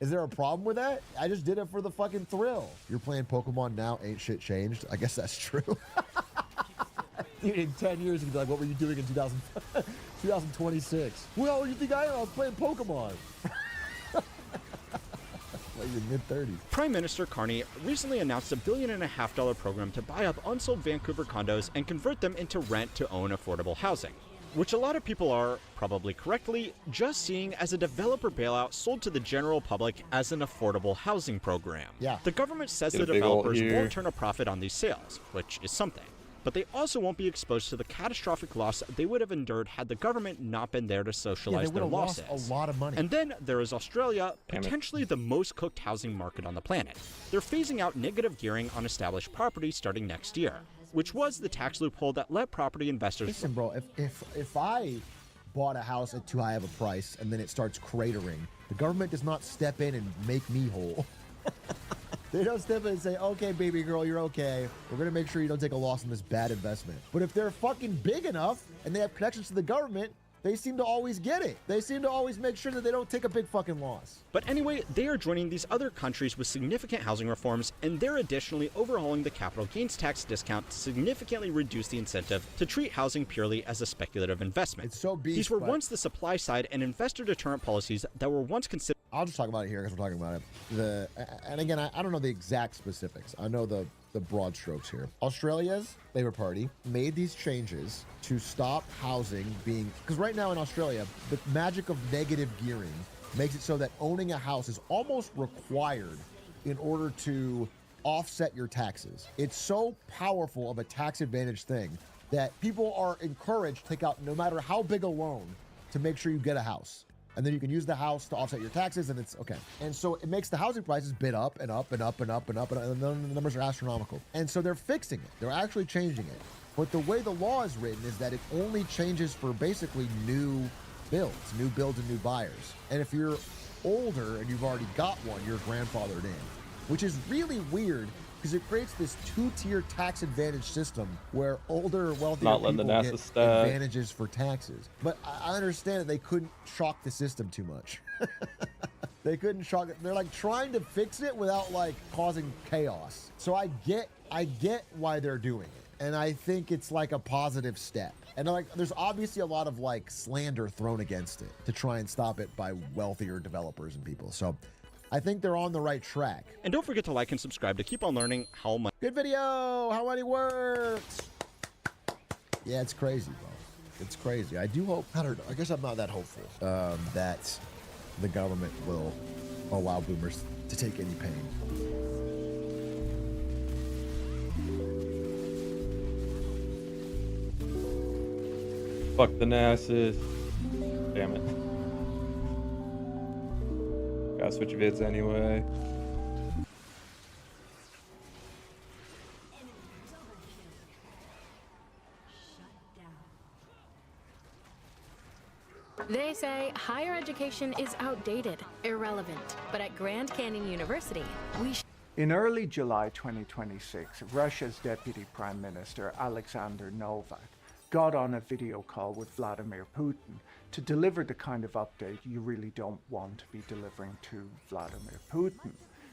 Is there a problem with that? I just did it for the fucking thrill. You're playing Pokemon now, ain't shit changed. I guess that's true. Dude, in 10 years, you'd be like, what were you doing in 2026? Well, you think I was playing Pokemon. Like your mid-30s. Prime Minister Carney recently announced a $1.5 billion program to buy up unsold Vancouver condos and convert them into rent-to-own affordable housing, which a lot of people are, probably correctly, just seeing as a developer bailout sold to the general public as an affordable housing program. Yeah. The government says Get the a big ol' developers ear. won't turn a profit on these sales, which is something. But they also won't be exposed to the catastrophic loss they would have endured had the government not been there to socialize their losses. Lost a lot of money. And then there is Australia, potentially the most cooked housing market on the planet. They're phasing out negative gearing on established property starting next year, which was the tax loophole that let property investors... Listen, bro, if I bought a house at too high of a price and then it starts cratering, the government does not step in and make me whole. They don't step in and say, okay, baby girl, you're okay. We're going to make sure you don't take a loss on this bad investment. But if they're fucking big enough and they have connections to the government, they seem to always get it. They seem to always make sure that they don't take a big fucking loss. But anyway, they are joining these other countries with significant housing reforms, and they're additionally overhauling the capital gains tax discount to significantly reduce the incentive to treat housing purely as a speculative investment. It's so beast, These were but- once the supply side and investor deterrent policies that were once considered... I'll just talk about it here because we're talking about it. And again, I don't know the exact specifics. I know the broad strokes here. Australia's Labour Party made these changes to stop housing being... Because right now in Australia, the magic of negative gearing makes it so that owning a house is almost required in order to offset your taxes. It's so powerful of a tax advantage thing that people are encouraged to take out no matter how big a loan to make sure you get a house. And then you can use the house to offset your taxes, and it's okay. And so it makes the housing prices bid up and up and up and up and up, and then the numbers are astronomical. And so they're fixing it. They're actually changing it. But the way the law is written is that it only changes for basically new builds and new buyers. And if you're older and you've already got one, you're grandfathered in, which is really weird because it creates this two-tier tax advantage system where older, wealthier Not letting people the get NASA stat. advantages for taxes. But I understand that they couldn't shock the system too much. They couldn't shock it. They're like trying to fix it without like causing chaos. So I get why they're doing it. And I think it's like a positive step. And like there's obviously a lot of like slander thrown against it to try and stop it by wealthier developers and people. So I think they're on the right track. And don't forget to like and subscribe to keep on learning how money... Good video! How money works! Yeah, it's crazy, bro. It's crazy. I do hope, I don't know, I guess I'm not that hopeful that the government will allow boomers to take any pain. Fuck the NASA's. Damn it. Gotta switch vids anyway. They say higher education is outdated, irrelevant. But at Grand Canyon University, we In early July 2026, Russia's Deputy Prime Minister Alexander Novak got on a video call with Vladimir Putin to deliver the kind of update you really don't want to be delivering to Vladimir Putin.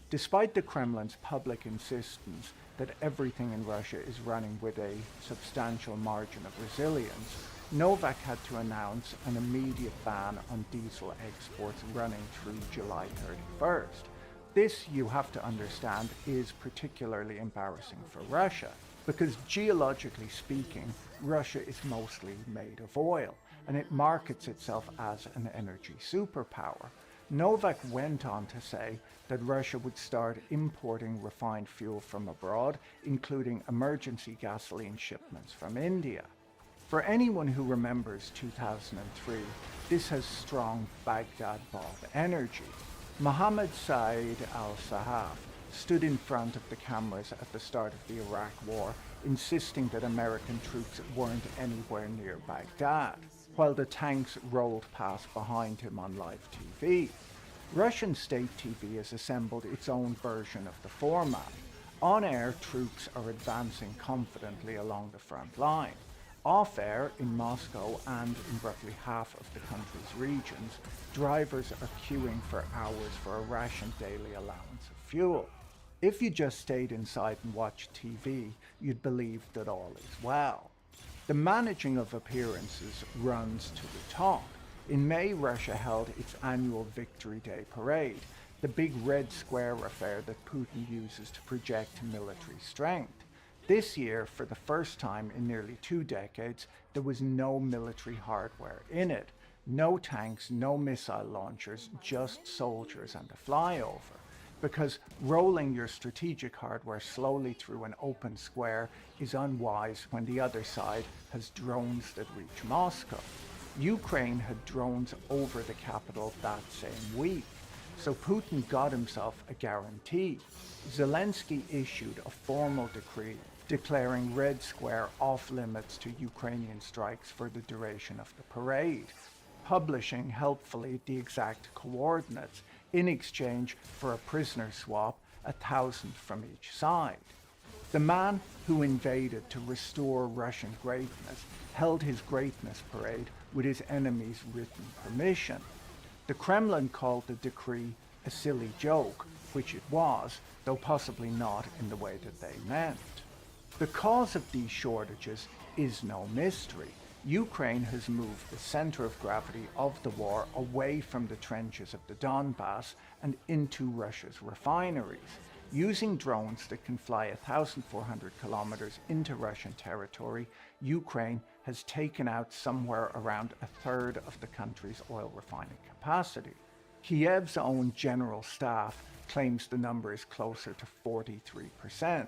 Despite the Kremlin's public insistence that everything in Russia is running with a substantial margin of resilience, Novak had to announce an immediate ban on diesel exports running through July 31st. This, you have to understand, is particularly embarrassing for Russia, because geologically speaking, Russia is mostly made of oil, and it markets itself as an energy superpower. Novak went on to say that Russia would start importing refined fuel from abroad, including emergency gasoline shipments from India. For anyone who remembers 2003, this has strong Baghdad-bought energy. Mohammed Saeed al-Sahaf stood in front of the cameras at the start of the Iraq War, insisting that American troops weren't anywhere near Baghdad, while the tanks rolled past behind him on live TV. Russian state TV has assembled its own version of the format. On-air, troops are advancing confidently along the front line. Off-air, in Moscow and in roughly half of the country's regions, drivers are queuing for hours for a rationed daily allowance of fuel. If you just stayed inside and watched TV, you'd believe that all is well. The managing of appearances runs to the top. In May, Russia held its annual Victory Day parade, the big red square affair that Putin uses to project military strength. This year, for the first time in nearly 2 decades, there was no military hardware in it. No tanks, no missile launchers, just soldiers and a flyover. Because rolling your strategic hardware slowly through an open square is unwise when the other side has drones that reach Moscow. Ukraine had drones over the capital that same week, so Putin got himself a guarantee. Zelensky issued a formal decree declaring Red Square off limits to Ukrainian strikes for the duration of the parade, publishing helpfully the exact coordinates in exchange for a prisoner swap, 1,000 from each side. The man who invaded to restore Russian greatness held his greatness parade with his enemies' written permission. The Kremlin called the decree a silly joke, which it was, though possibly not in the way that they meant. The cause of these shortages is no mystery. Ukraine has moved the center of gravity of the war away from the trenches of the Donbass and into Russia's refineries. Using drones that can fly 1,400 kilometers into Russian territory, Ukraine has taken out somewhere around a third of the country's oil refining capacity. Kiev's own general staff claims the number is closer to 43%.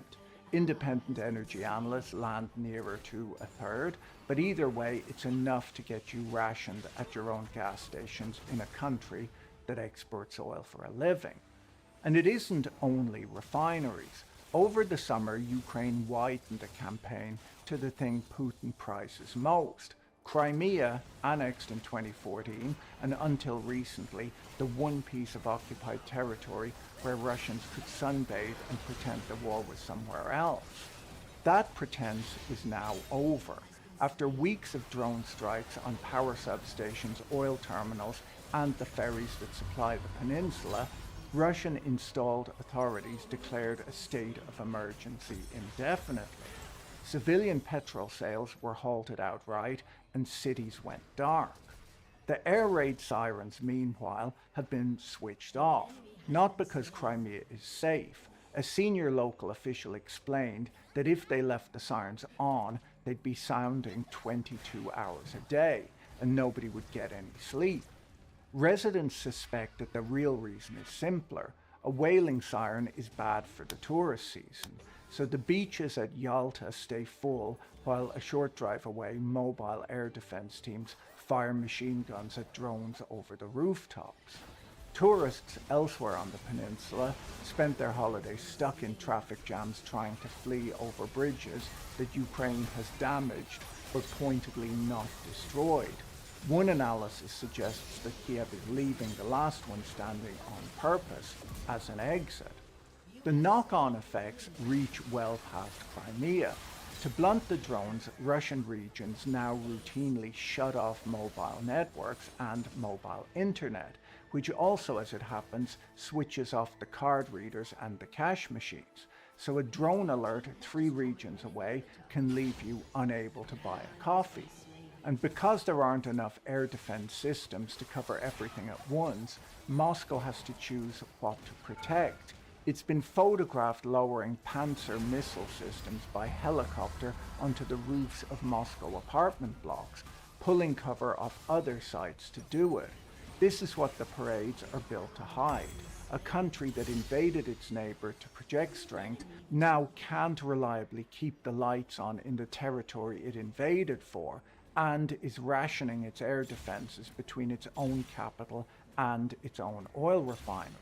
Independent energy analysts land nearer to a third, but either way, it's enough to get you rationed at your own gas stations in a country that exports oil for a living. And it isn't only refineries. Over the summer, Ukraine widened the campaign to the thing Putin prizes most. Crimea, annexed in 2014, and until recently, the one piece of occupied territory where Russians could sunbathe and pretend the war was somewhere else. That pretense is now over. After weeks of drone strikes on power substations, oil terminals, and the ferries that supply the peninsula, Russian installed authorities declared a state of emergency indefinitely. Civilian petrol sales were halted outright and cities went dark. The air raid sirens, meanwhile, have been switched off, not because Crimea is safe. A senior local official explained that if they left the sirens on, they'd be sounding 22 hours a day, and nobody would get any sleep. Residents suspect that the real reason is simpler. A wailing siren is bad for the tourist season, so the beaches at Yalta stay full while a short drive away mobile air defense teams fire machine guns at drones over the rooftops. Tourists elsewhere on the peninsula spent their holidays stuck in traffic jams trying to flee over bridges that Ukraine has damaged but pointedly not destroyed. One analysis suggests that Kiev is leaving the last one standing on purpose as an exit. The knock-on effects reach well past Crimea. To blunt the drones, Russian regions now routinely shut off mobile networks and mobile internet, which also, as it happens, switches off the card readers and the cash machines. So a drone alert 3 regions away can leave you unable to buy a coffee. And because there aren't enough air defense systems to cover everything at once, Moscow has to choose what to protect. It's been photographed lowering Panzer missile systems by helicopter onto the roofs of Moscow apartment blocks, pulling cover off other sites to do it. This is what the parades are built to hide. A country that invaded its neighbor to project strength now can't reliably keep the lights on in the territory it invaded for, and is rationing its air defenses between its own capital and its own oil refineries.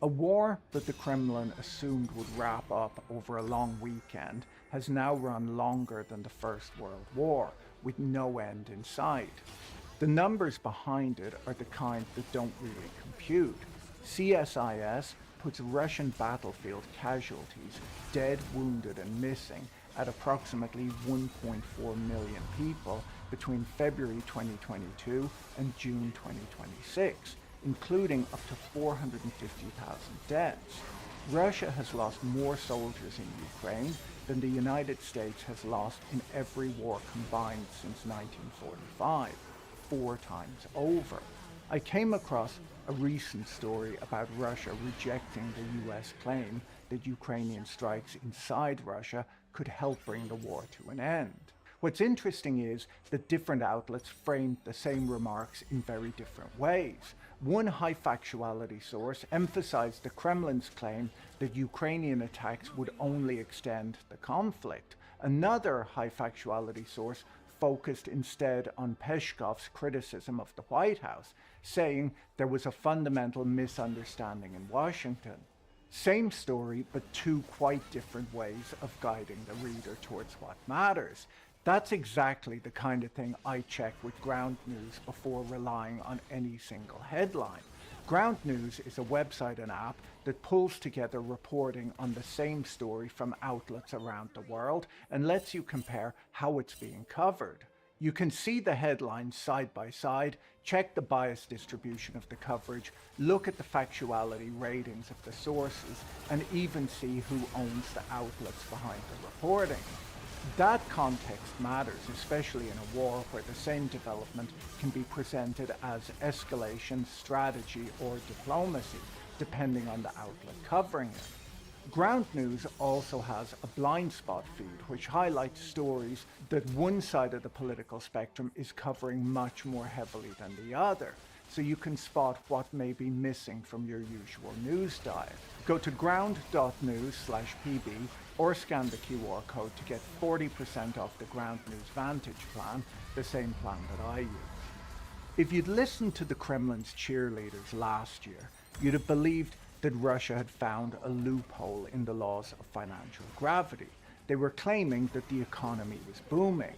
A war that the Kremlin assumed would wrap up over a long weekend has now run longer than the First World War, with no end in sight. The numbers behind it are the kind that don't really compute. CSIS puts Russian battlefield casualties, dead, wounded and missing, at approximately 1.4 million people between February 2022 and June 2026, including up to 450,000 deaths. Russia has lost more soldiers in Ukraine than the United States has lost in every war combined since 1945, 4 times over. I came across a recent story about Russia rejecting the US claim that Ukrainian strikes inside Russia could help bring the war to an end. What's interesting is that different outlets framed the same remarks in very different ways. One high factuality source emphasized the Kremlin's claim that Ukrainian attacks would only extend the conflict. Another high factuality source focused instead on Peshkov's criticism of the White House, saying there was a fundamental misunderstanding in Washington. Same story, but 2 quite different ways of guiding the reader towards what matters. That's exactly the kind of thing I check with Ground News before relying on any single headline. Ground News is a website and app that pulls together reporting on the same story from outlets around the world and lets you compare how it's being covered. You can see the headlines side by side, check the bias distribution of the coverage, look at the factuality ratings of the sources, and even see who owns the outlets behind the reporting. That context matters, especially in a war where the same development can be presented as escalation, strategy, or diplomacy, depending on the outlet covering it. Ground News also has a blind spot feed, which highlights stories that one side of the political spectrum is covering much more heavily than the other, so you can spot what may be missing from your usual news diet. Go to ground.news/pb or scan the QR code to get 40% off the Ground News Vantage plan, the same plan that I use. If you'd listened to the Kremlin's cheerleaders last year, you'd have believed that Russia had found a loophole in the laws of financial gravity. They were claiming that the economy was booming.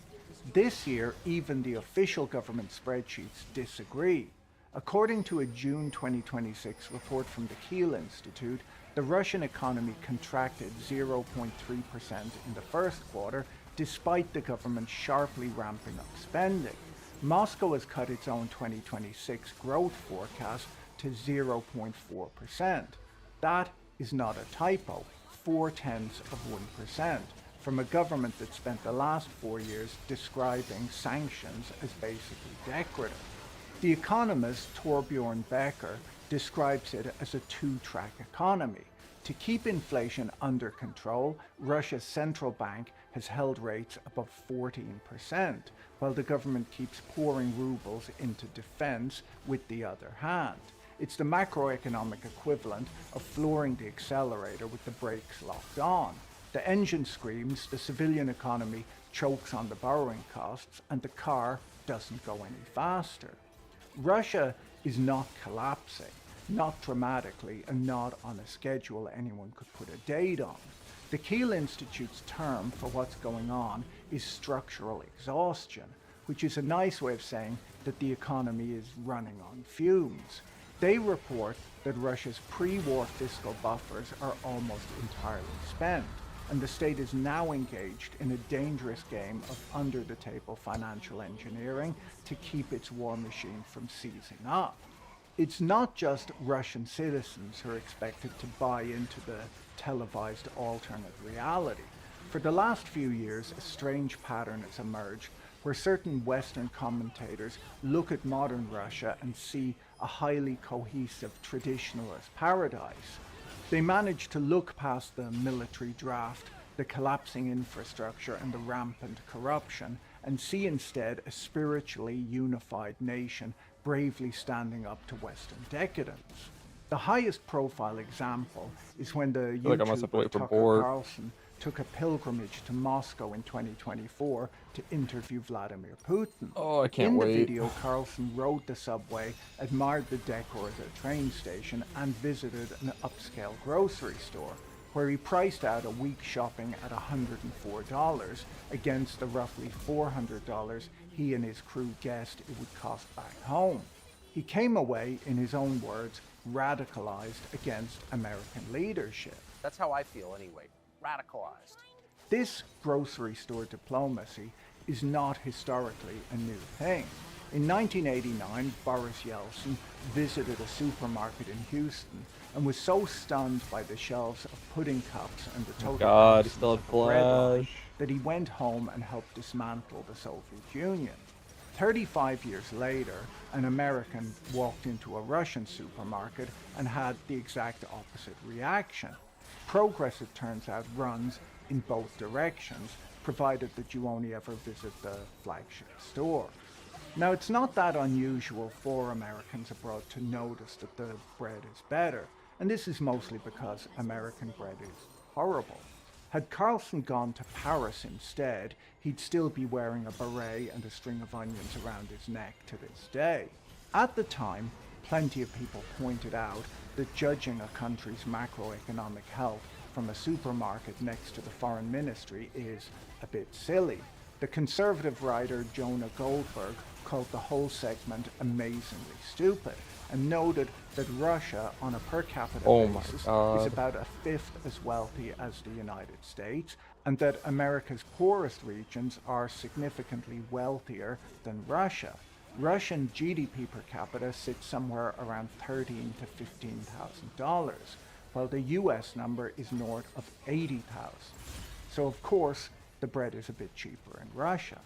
This year, even the official government spreadsheets disagree. According to a June 2026 report from the Kiel Institute, the Russian economy contracted 0.3% in the first quarter, despite the government sharply ramping up spending. Moscow has cut its own 2026 growth forecast to 0.4%. That is not a typo, 0.4%, from a government that spent the last 4 years describing sanctions as basically decorative. The economist Torbjorn Becker describes it as a 2-track economy. To keep inflation under control, Russia's central bank has held rates above 14%, while the government keeps pouring rubles into defense with the other hand. It's the macroeconomic equivalent of flooring the accelerator with the brakes locked on. The engine screams, the civilian economy chokes on the borrowing costs, and the car doesn't go any faster. Russia is not collapsing, not dramatically, and not on a schedule anyone could put a date on. The Kiel Institute's term for what's going on is structural exhaustion, which is a nice way of saying that the economy is running on fumes. They report that Russia's pre-war fiscal buffers are almost entirely spent, and the state is now engaged in a dangerous game of under-the-table financial engineering to keep its war machine from seizing up. It's not just Russian citizens who are expected to buy into the televised alternate reality. For the last few years, a strange pattern has emerged where certain Western commentators look at modern Russia and see a highly cohesive traditionalist paradise. They manage to look past the military draft, the collapsing infrastructure, and the rampant corruption, and see instead a spiritually unified nation bravely standing up to Western decadence. The highest profile example is when the like I must have to YouTuber wait for Tucker board. Carlson took a pilgrimage to Moscow in 2024 to interview Vladimir Putin. Oh, I can't In wait. the video, Carlson rode the subway, admired the decor of the train station, and visited an upscale grocery store, where he priced out a week's shopping at $104 against the roughly $400 he and his crew guessed it would cost back home. He came away, in his own words, radicalized against American leadership. That's how I feel anyway, radicalized. This grocery store diplomacy is not historically a new thing. In 1989, Boris Yeltsin visited a supermarket in Houston and was so stunned by the shelves of pudding cups and the total God, absence still of a bread line flash. that he went home and helped dismantle the Soviet Union. 35 years later, an American walked into a Russian supermarket and had the exact opposite reaction. Progress, it turns out, runs in both directions, provided that you only ever visit the flagship store. Now, it's not that unusual for Americans abroad to notice that the bread is better, and this is mostly because American bread is horrible. Had Carlson gone to Paris instead, he'd still be wearing a beret and a string of onions around his neck to this day. At the time, plenty of people pointed out that judging a country's macroeconomic health from a supermarket next to the foreign ministry is a bit silly. The conservative writer Jonah Goldberg called the whole segment amazingly stupid and noted that Russia, on a per capita basis, is about a fifth as wealthy as the United States, and that America's poorest regions are significantly wealthier than Russia. Russian GDP per capita sits somewhere around $13,000 to $15,000, while the US number is north of 80,000. So of course, the bread is a bit cheaper in Russia.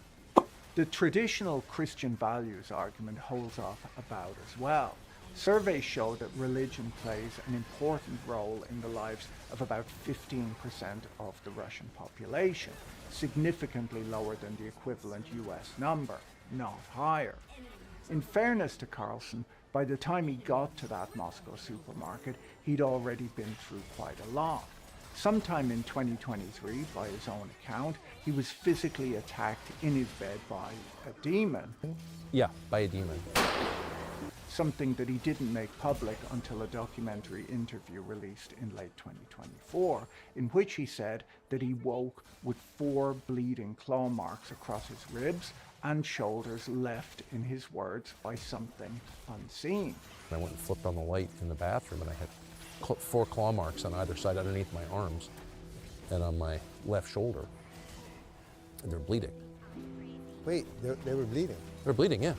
The traditional Christian values argument holds off about as well. Surveys show that religion plays an important role in the lives of about 15% of the Russian population, significantly lower than the equivalent US number, not higher. In fairness to Carlson, by the time he got to that Moscow supermarket, he'd already been through quite a lot. Sometime in 2023, by his own account, he was physically attacked in his bed by a demon. Yeah, by a demon. Something that he didn't make public until a documentary interview released in late 2024, in which he said that he woke with 4 bleeding claw marks across his ribs and shoulders left, in his words, by something unseen. I went and flipped on the light in the bathroom and I had 4 claw marks on either side underneath my arms and on my left shoulder. And they're bleeding. Wait, they were bleeding? They're bleeding, yeah.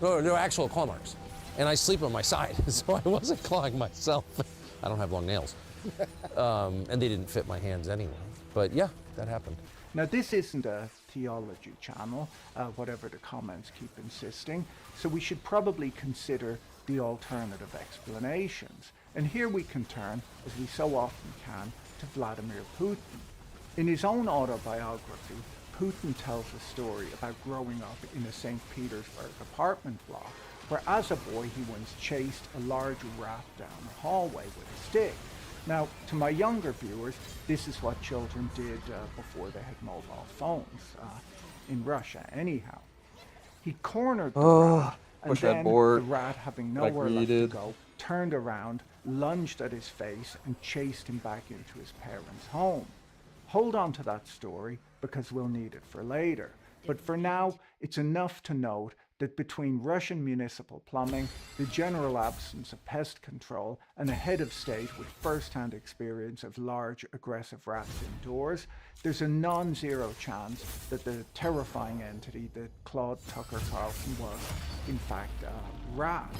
No, they're actual claw marks. And I sleep on my side, so I wasn't clawing myself. I don't have long nails. And they didn't fit my hands anyway. But yeah, that happened. Now, this isn't a theology channel, whatever the comments keep insisting, so we should probably consider the alternative explanations. And here we can turn, as we so often can, to Vladimir Putin. In his own autobiography, Putin tells a story about growing up in a St. Petersburg apartment block, where as a boy he once chased a large rat down a hallway with a stick. Now, to my younger viewers, this is what children did before they had mobile phones, in Russia anyhow. He cornered the rat, and then the rat, having nowhere left to go, turned around, lunged at his face, and chased him back into his parents' home. Hold on to that story, because we'll need it for later. But for now, it's enough to note that between Russian municipal plumbing, the general absence of pest control, and a head of state with first-hand experience of large, aggressive rats indoors, there's a non-zero chance that the terrifying entity that Claude Tucker Carlson was, in fact, a rat.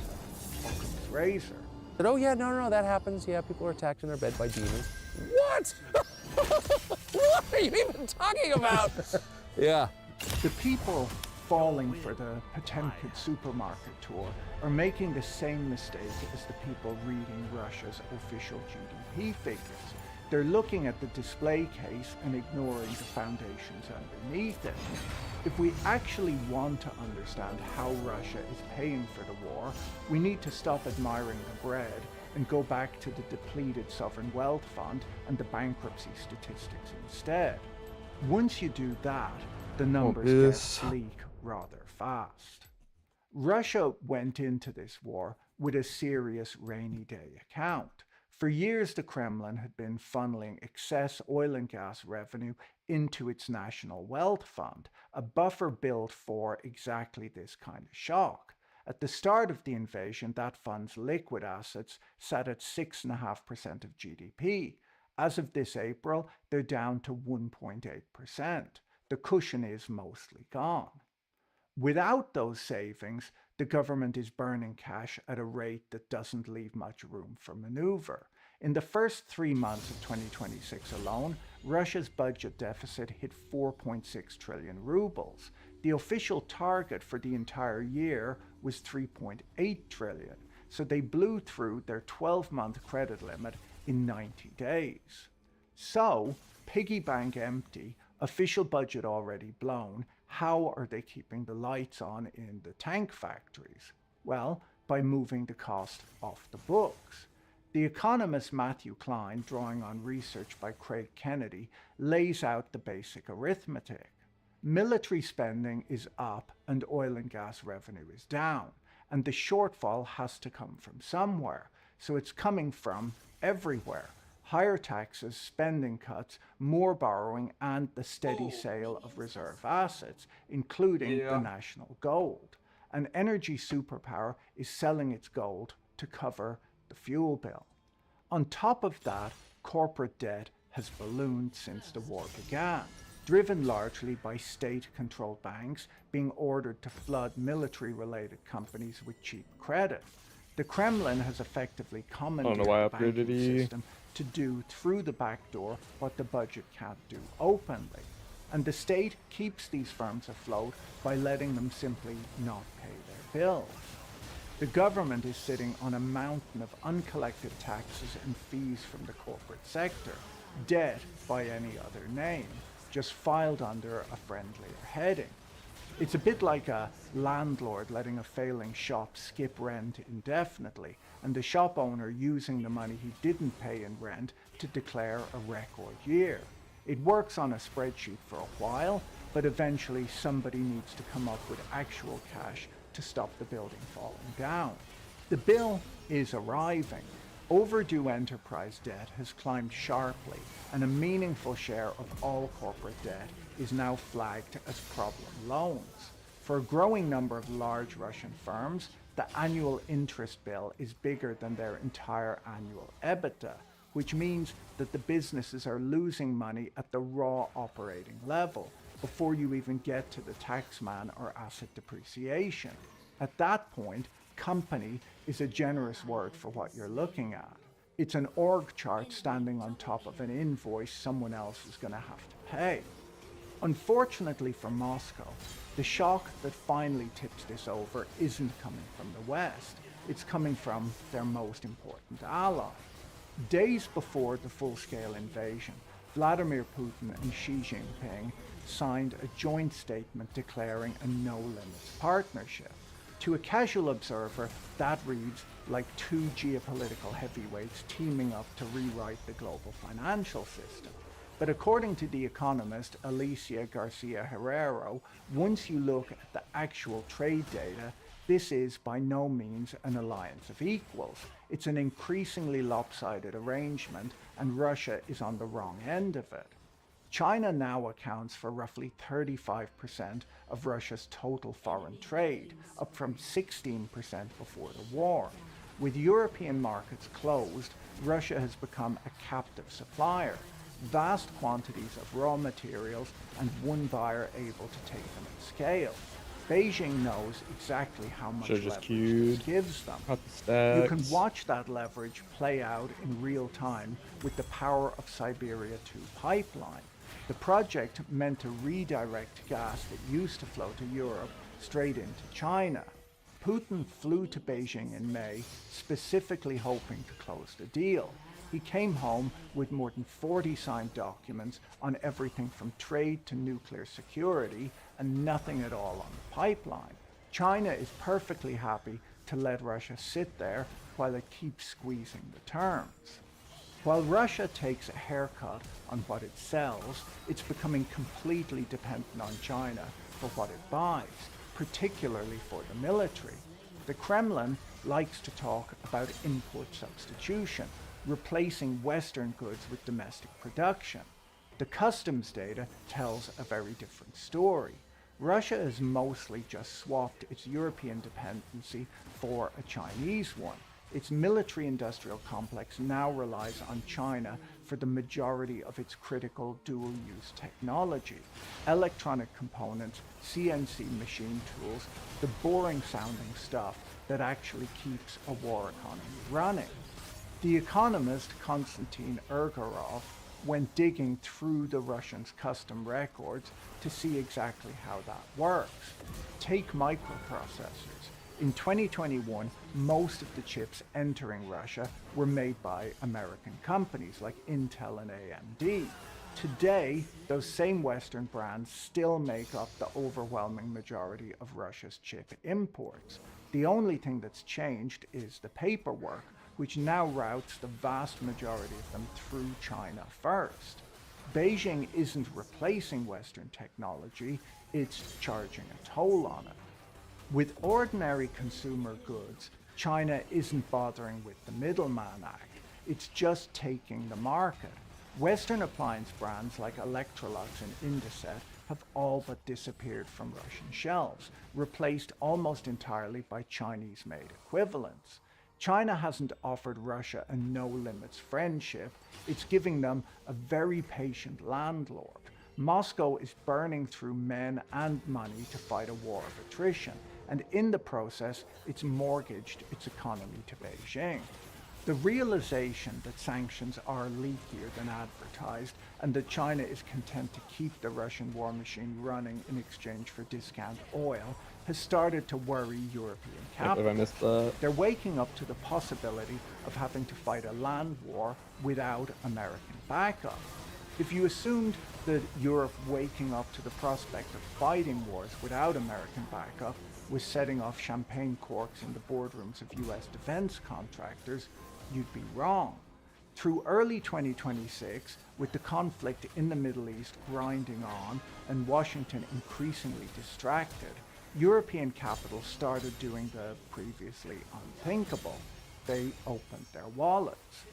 Occam's razor. But, oh yeah, no, that happens. Yeah, people are attacked in their bed by demons. What? What are you even talking about? Yeah. The people falling for the Potemkin supermarket tour are making the same mistake as the people reading Russia's official GDP figures. They're looking at the display case and ignoring the foundations underneath it. If we actually want to understand how Russia is paying for the war, we need to stop admiring the bread and go back to the depleted sovereign wealth fund and the bankruptcy statistics instead. Once you do that, the numbers get bleak rather fast. Russia went into this war with a serious rainy day account. For years, the Kremlin had been funneling excess oil and gas revenue into its national wealth fund, a buffer built for exactly this kind of shock. At the start of the invasion, that fund's liquid assets sat at 6.5% of GDP. As of this April, they're down to 1.8%. The cushion is mostly gone. Without those savings, the government is burning cash at a rate that doesn't leave much room for maneuver. In the first 3 months of 2026 alone, Russia's budget deficit hit 4.6 trillion rubles. The official target for the entire year was 3.8 trillion, so they blew through their 12-month credit limit in 90 days. So, piggy bank empty, official budget already blown, how are they keeping the lights on in the tank factories? Well, by moving the cost off the books. The economist Matthew Klein, drawing on research by Craig Kennedy, lays out the basic arithmetic. Military spending is up and oil and gas revenue is down, and the shortfall has to come from somewhere. So it's coming from everywhere. Higher taxes, spending cuts, more borrowing, and the steady sale of reserve assets, including the national gold. An energy superpower is selling its gold to cover the fuel bill. On top of that, corporate debt has ballooned since the war began, driven largely by state-controlled banks being ordered to flood military-related companies with cheap credit. The Kremlin has effectively commandeered the banking system to do through the back door what the budget can't do openly. And the state keeps these firms afloat by letting them simply not pay their bills. The government is sitting on a mountain of uncollected taxes and fees from the corporate sector, debt by any other name, just filed under a friendlier heading. It's a bit like a landlord letting a failing shop skip rent indefinitely, and the shop owner using the money he didn't pay in rent to declare a record year. It works on a spreadsheet for a while, but eventually somebody needs to come up with actual cash to stop the building falling down. The bill is arriving. Overdue enterprise debt has climbed sharply, and a meaningful share of all corporate debt is now flagged as problem loans. For a growing number of large Russian firms, the annual interest bill is bigger than their entire annual EBITDA, which means that the businesses are losing money at the raw operating level before you even get to the taxman or asset depreciation. At that point, company is a generous word for what you're looking at. It's an org chart standing on top of an invoice someone else is going to have to pay. Unfortunately for Moscow, the shock that finally tips this over isn't coming from the West. It's coming from their most important ally. Days before the full-scale invasion, Vladimir Putin and Xi Jinping signed a joint statement declaring a no-limits partnership. To a casual observer, that reads like two geopolitical heavyweights teaming up to rewrite the global financial system. But according to the economist Alicia Garcia Herrero, once you look at the actual trade data, this is by no means an alliance of equals. It's an increasingly lopsided arrangement, and Russia is on the wrong end of it. China now accounts for roughly 35% of Russia's total foreign trade, up from 16% before the war. With European markets closed, Russia has become a captive supplier, vast quantities of raw materials and one buyer able to take them at scale. Beijing knows exactly how much leverage this gives them. You can watch that leverage play out in real time with the Power of Siberia 2 pipeline. The project meant to redirect gas that used to flow to Europe straight into China. Putin flew to Beijing in May, specifically hoping to close the deal. He came home with more than 40 signed documents on everything from trade to nuclear security and nothing at all on the pipeline. China is perfectly happy to let Russia sit there while it keeps squeezing the terms. While Russia takes a haircut on what it sells, it's becoming completely dependent on China for what it buys, particularly for the military. The Kremlin likes to talk about import substitution, replacing Western goods with domestic production. The customs data tells a very different story. Russia has mostly just swapped its European dependency for a Chinese one. Its military-industrial complex now relies on China for the majority of its critical dual-use technology. Electronic components, CNC machine tools, the boring-sounding stuff that actually keeps a war economy running. The economist Konstantin Urgarov went digging through the Russians' custom records to see exactly how that works. Take microprocessors. In 2021, most of the chips entering Russia were made by American companies like Intel and AMD. Today, those same Western brands still make up the overwhelming majority of Russia's chip imports. The only thing that's changed is the paperwork, which now routes the vast majority of them through China first. Beijing isn't replacing Western technology, it's charging a toll on it. With ordinary consumer goods, China isn't bothering with the middleman act, it's just taking the market. Western appliance brands like Electrolux and Indeset have all but disappeared from Russian shelves, replaced almost entirely by Chinese-made equivalents. China hasn't offered Russia a no-limits friendship, it's giving them a very patient landlord. Moscow is burning through men and money to fight a war of attrition, and in the process, it's mortgaged its economy to Beijing. The realization that sanctions are leakier than advertised and that China is content to keep the Russian war machine running in exchange for discount oil has started to worry European capital. They're waking up to the possibility of having to fight a land war without American backup. If you assumed that Europe waking up to the prospect of fighting wars without American backup was setting off champagne corks in the boardrooms of US defense contractors, you'd be wrong. Through early 2026, with the conflict in the Middle East grinding on and Washington increasingly distracted, European capitals started doing the previously unthinkable. They opened their wallets.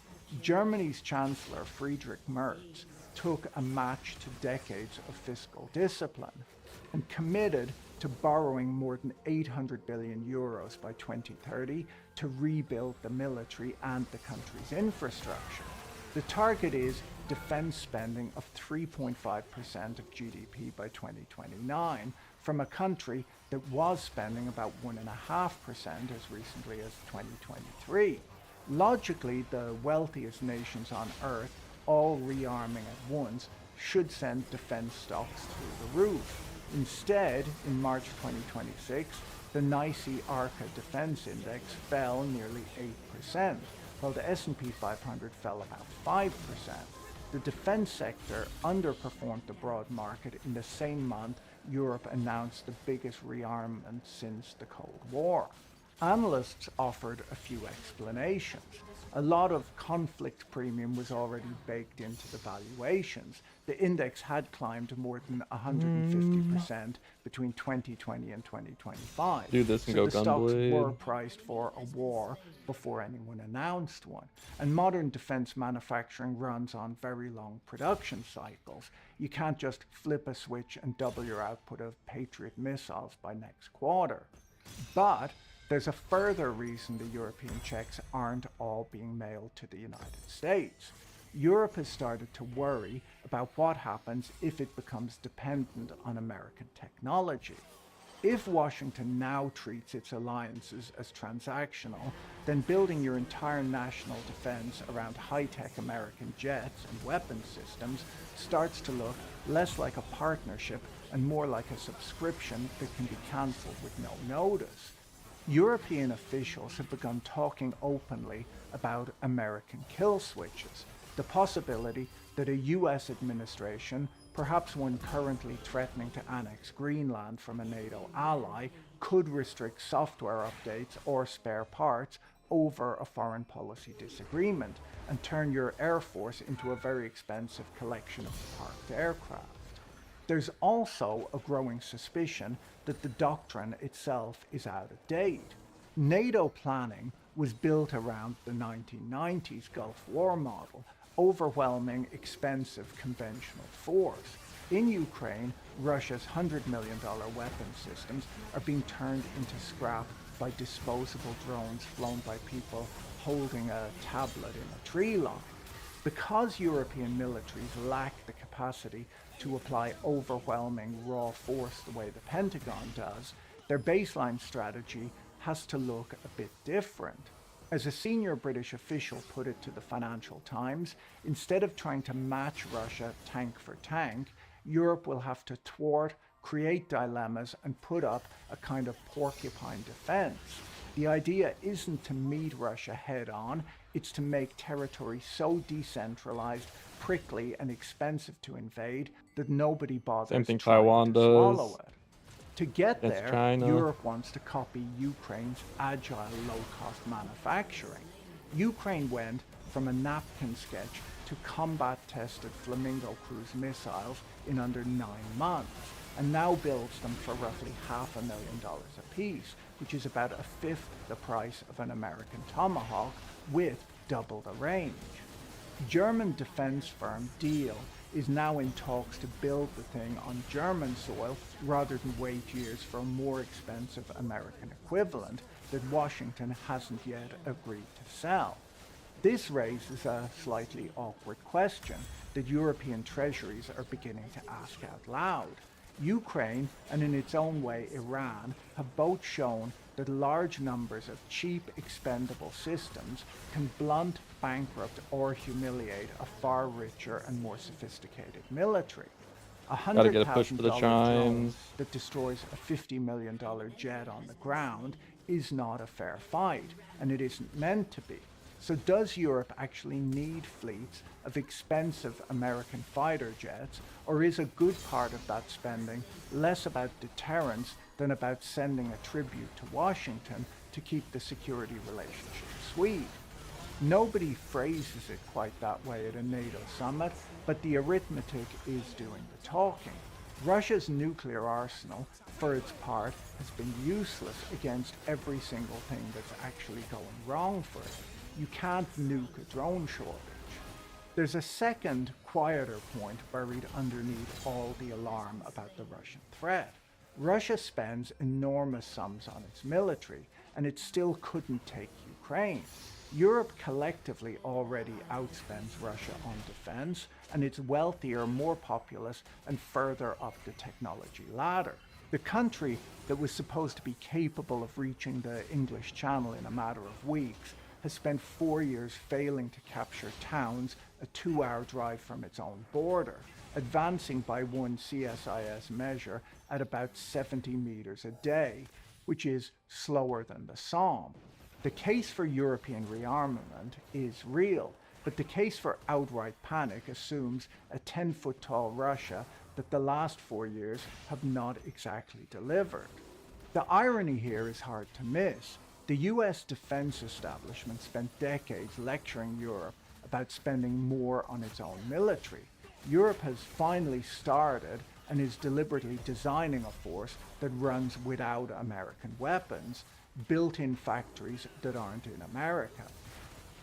Germany's Chancellor Friedrich Merz took a match to decades of fiscal discipline and committed to borrowing more than 800 billion euros by 2030 to rebuild the military and the country's infrastructure. The target is defense spending of 3.5% of GDP by 2029 from a country that was spending about 1.5% as recently as 2023. Logically, the wealthiest nations on Earth, all rearming at once, should send defense stocks through the roof. Instead, in March 2026, the NYSE Arca Defense Index fell nearly 8%, while the S&P 500 fell about 5%. The defense sector underperformed the broad market in the same month Europe announced the biggest rearmament since the Cold War. Analysts offered a few explanations. A lot of conflict premium was already baked into the valuations. The index had climbed more than 150% between 2020 and 2025. Do this and so go the stocks Gunblade. were priced for a war before anyone announced one. And modern defense manufacturing runs on very long production cycles. You can't just flip a switch and double your output of Patriot missiles by next quarter. But there's a further reason the European checks aren't all being mailed to the United States. Europe has started to worry about what happens if it becomes dependent on American technology. If Washington now treats its alliances as transactional, then building your entire national defense around high-tech American jets and weapon systems starts to look less like a partnership and more like a subscription that can be cancelled with no notice. European officials have begun talking openly about American kill switches, the possibility that a US administration, perhaps one currently threatening to annex Greenland from a NATO ally, could restrict software updates or spare parts over a foreign policy disagreement and turn your Air Force into a very expensive collection of parked aircraft. There's also a growing suspicion that the doctrine itself is out of date. NATO planning was built around the 1990s Gulf War model, overwhelming, expensive conventional force. In Ukraine, Russia's $100 million weapon systems are being turned into scrap by disposable drones flown by people holding a tablet in a tree line. Because European militaries lack the capacity to apply overwhelming raw force the way the Pentagon does, their baseline strategy has to look a bit different. As a senior British official put it to the Financial Times, instead of trying to match Russia tank for tank, Europe will have to thwart, create dilemmas, and put up a kind of porcupine defense. The idea isn't to meet Russia head on, it's to make territory so decentralized, prickly, and expensive to invade that nobody bothers Same thing trying Taiwan to does. swallow it. To get Against there, China. Europe wants to copy Ukraine's agile, low-cost manufacturing. Ukraine went from a napkin sketch to combat-tested Flamingo cruise missiles in under 9 months, and now builds them for roughly $500,000 apiece, which is about a fifth the price of an American Tomahawk with double the range. German defense firm Diehl is now in talks to build the thing on German soil rather than wait years for a more expensive American equivalent that Washington hasn't yet agreed to sell. This raises a slightly awkward question that European treasuries are beginning to ask out loud. Ukraine, and in its own way Iran, have both shown that large numbers of cheap, expendable systems can blunt, bankrupt, or humiliate a far richer and more sophisticated military. Gotta get a push for the $100,000 drone chimes. that destroys a $50 million jet on the ground is not a fair fight, and it isn't meant to be. So does Europe actually need fleets of expensive American fighter jets, or is a good part of that spending less about deterrence than about sending a tribute to Washington to keep the security relationship sweet? Nobody phrases it quite that way at a NATO summit, but the arithmetic is doing the talking. Russia's nuclear arsenal, for its part, has been useless against every single thing that's actually going wrong for it. You can't nuke a drone shortage. There's a second, quieter point buried underneath all the alarm about the Russian threat. Russia spends enormous sums on its military, and it still couldn't take Ukraine. Europe collectively already outspends Russia on defense, and it's wealthier, more populous, and further up the technology ladder. The country that was supposed to be capable of reaching the English Channel in a matter of weeks has spent 4 years failing to capture towns a 2-hour drive from its own border, advancing by one CSIS measure at about 70 meters a day, which is slower than the Somme. The case for European rearmament is real, but the case for outright panic assumes a 10-foot-tall Russia that the last 4 years have not exactly delivered. The irony here is hard to miss. The US defense establishment spent decades lecturing Europe about spending more on its own military. Europe has finally started and is deliberately designing a force that runs without American weapons, built in factories that aren't in America.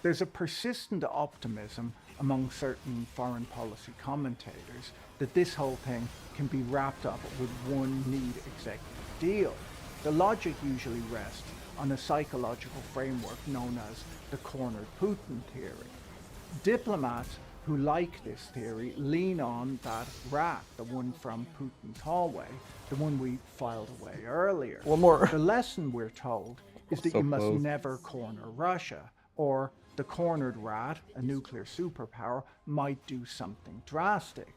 There's a persistent optimism among certain foreign policy commentators that this whole thing can be wrapped up with one neat executive deal. The logic usually rests on a psychological framework known as the cornered Putin theory. Diplomats who like this theory lean on that rat, the one from Putin's hallway, the one we filed away earlier. One more. The lesson we're told is that So you must close. never corner Russia, or the cornered rat, a nuclear superpower, might do something drastic.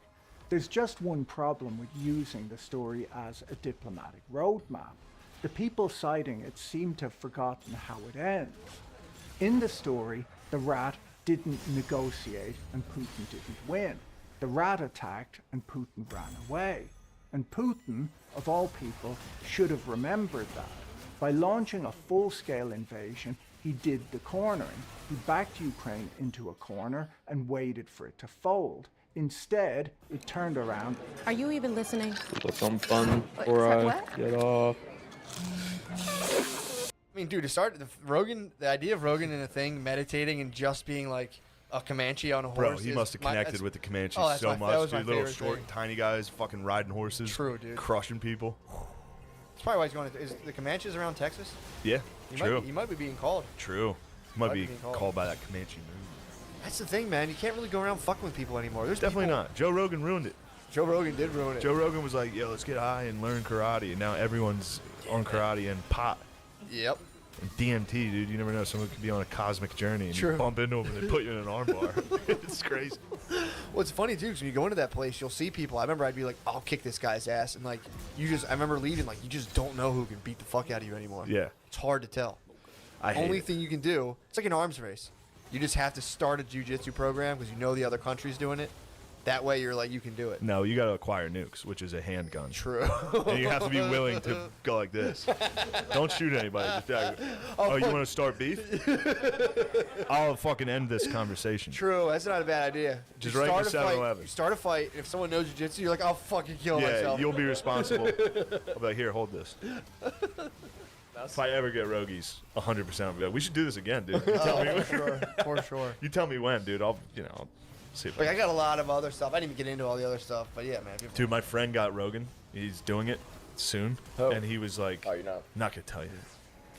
There's just one problem with using the story as a diplomatic roadmap. The people citing it seem to have forgotten how it ends. In the story, the rat didn't negotiate and Putin didn't win. The rat attacked and Putin ran away. And Putin, of all people, should have remembered that. By launching a full-scale invasion, he did the cornering. He backed Ukraine into a corner and waited for it to fold. Instead, it turned around. Are you even listening? Put some fun before I get off. I mean, dude, to start, the idea of Rogan in a thing, meditating and just being like a Comanche on a horse. Bro, he must have connected with the Comanches so much, dude. Little short, tiny guys fucking riding horses. True, dude. Crushing people. That's probably why he's going to. Is the Comanches around Texas? Yeah, true. He might be being called. True. He might be called by that Comanche movie. That's the thing, man. You can't really go around fucking with people anymore. There's Definitely people, not. Joe Rogan ruined it. Joe Rogan did ruin it. Joe Rogan was like, yo, let's get high and learn karate. And now everyone's on karate and pot. Yep. And DMT, dude. You never know. Someone could be on a cosmic journey and True. you bump into them and they put you in an armbar. It's crazy. Well, it's funny, too, because when you go into that place, you'll see people. I remember I'd be like, I'll kick this guy's ass. And, like, I remember leaving, like, you just don't know who can beat the fuck out of you anymore. Yeah. It's hard to tell. I hate Only it. thing you can do, it's like an arms race. You just have to start a jiu-jitsu program because you know the other country's doing it. That way you're like, you can do it. No, you got to acquire nukes, which is a handgun. True. And you have to be willing to go like this. Don't shoot anybody. Just, oh, you want to start beef? I'll fucking end this conversation. True. That's not a bad idea. Just You right in start a fight- 7-Eleven. You start a fight, and if someone knows jiu-jitsu, you're like, I'll fucking kill Yeah, myself. you'll be responsible. I'll be like, here, hold this. If I ever get Rogies, 100% I'll be like, we should do this again, dude. You tell me for sure. You tell me when, dude. I'll see if Like, I got a lot of other stuff. I didn't even get into all the other stuff, but yeah, man. Dude, my friend got Rogan. He's doing it soon. Oh. And he was like, Oh, you're not? Not going to tell you.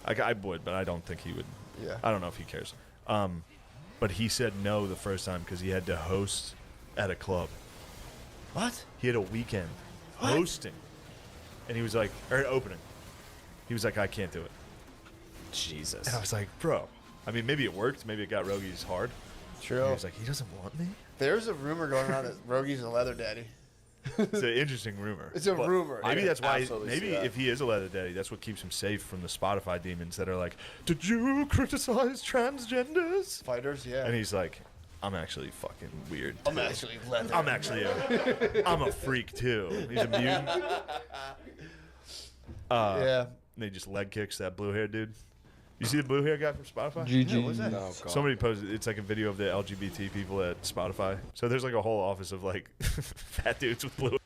I would, but I don't think he would. Yeah. I don't know if he cares. But he said no the first time because he had to host at a club. What? He had a weekend hosting. And he was like, or opening. He was like, I can't do it. Jesus. And I was like, bro. I mean, maybe it worked. Maybe it got Rogies hard. True. He was like, he doesn't want me? There's a rumor going around that Rogie's a leather daddy. It's an interesting rumor. It's a But rumor. Maybe I that's why. absolutely Maybe see that. if he is a leather daddy, that's what keeps him safe from the Spotify demons that are like, "Did you criticize transgenders?" Fighters, yeah. And he's like, "I'm actually fucking weird. I'm too. actually leather. I'm actually I'm a freak too." He's a mutant. Yeah. And he just leg kicks that blue hair dude. You see the blue hair guy from Spotify? GG. Yeah, what's that? No, God. Somebody posted. It's like a video of the LGBT people at Spotify. So there's like a whole office of like fat dudes with blue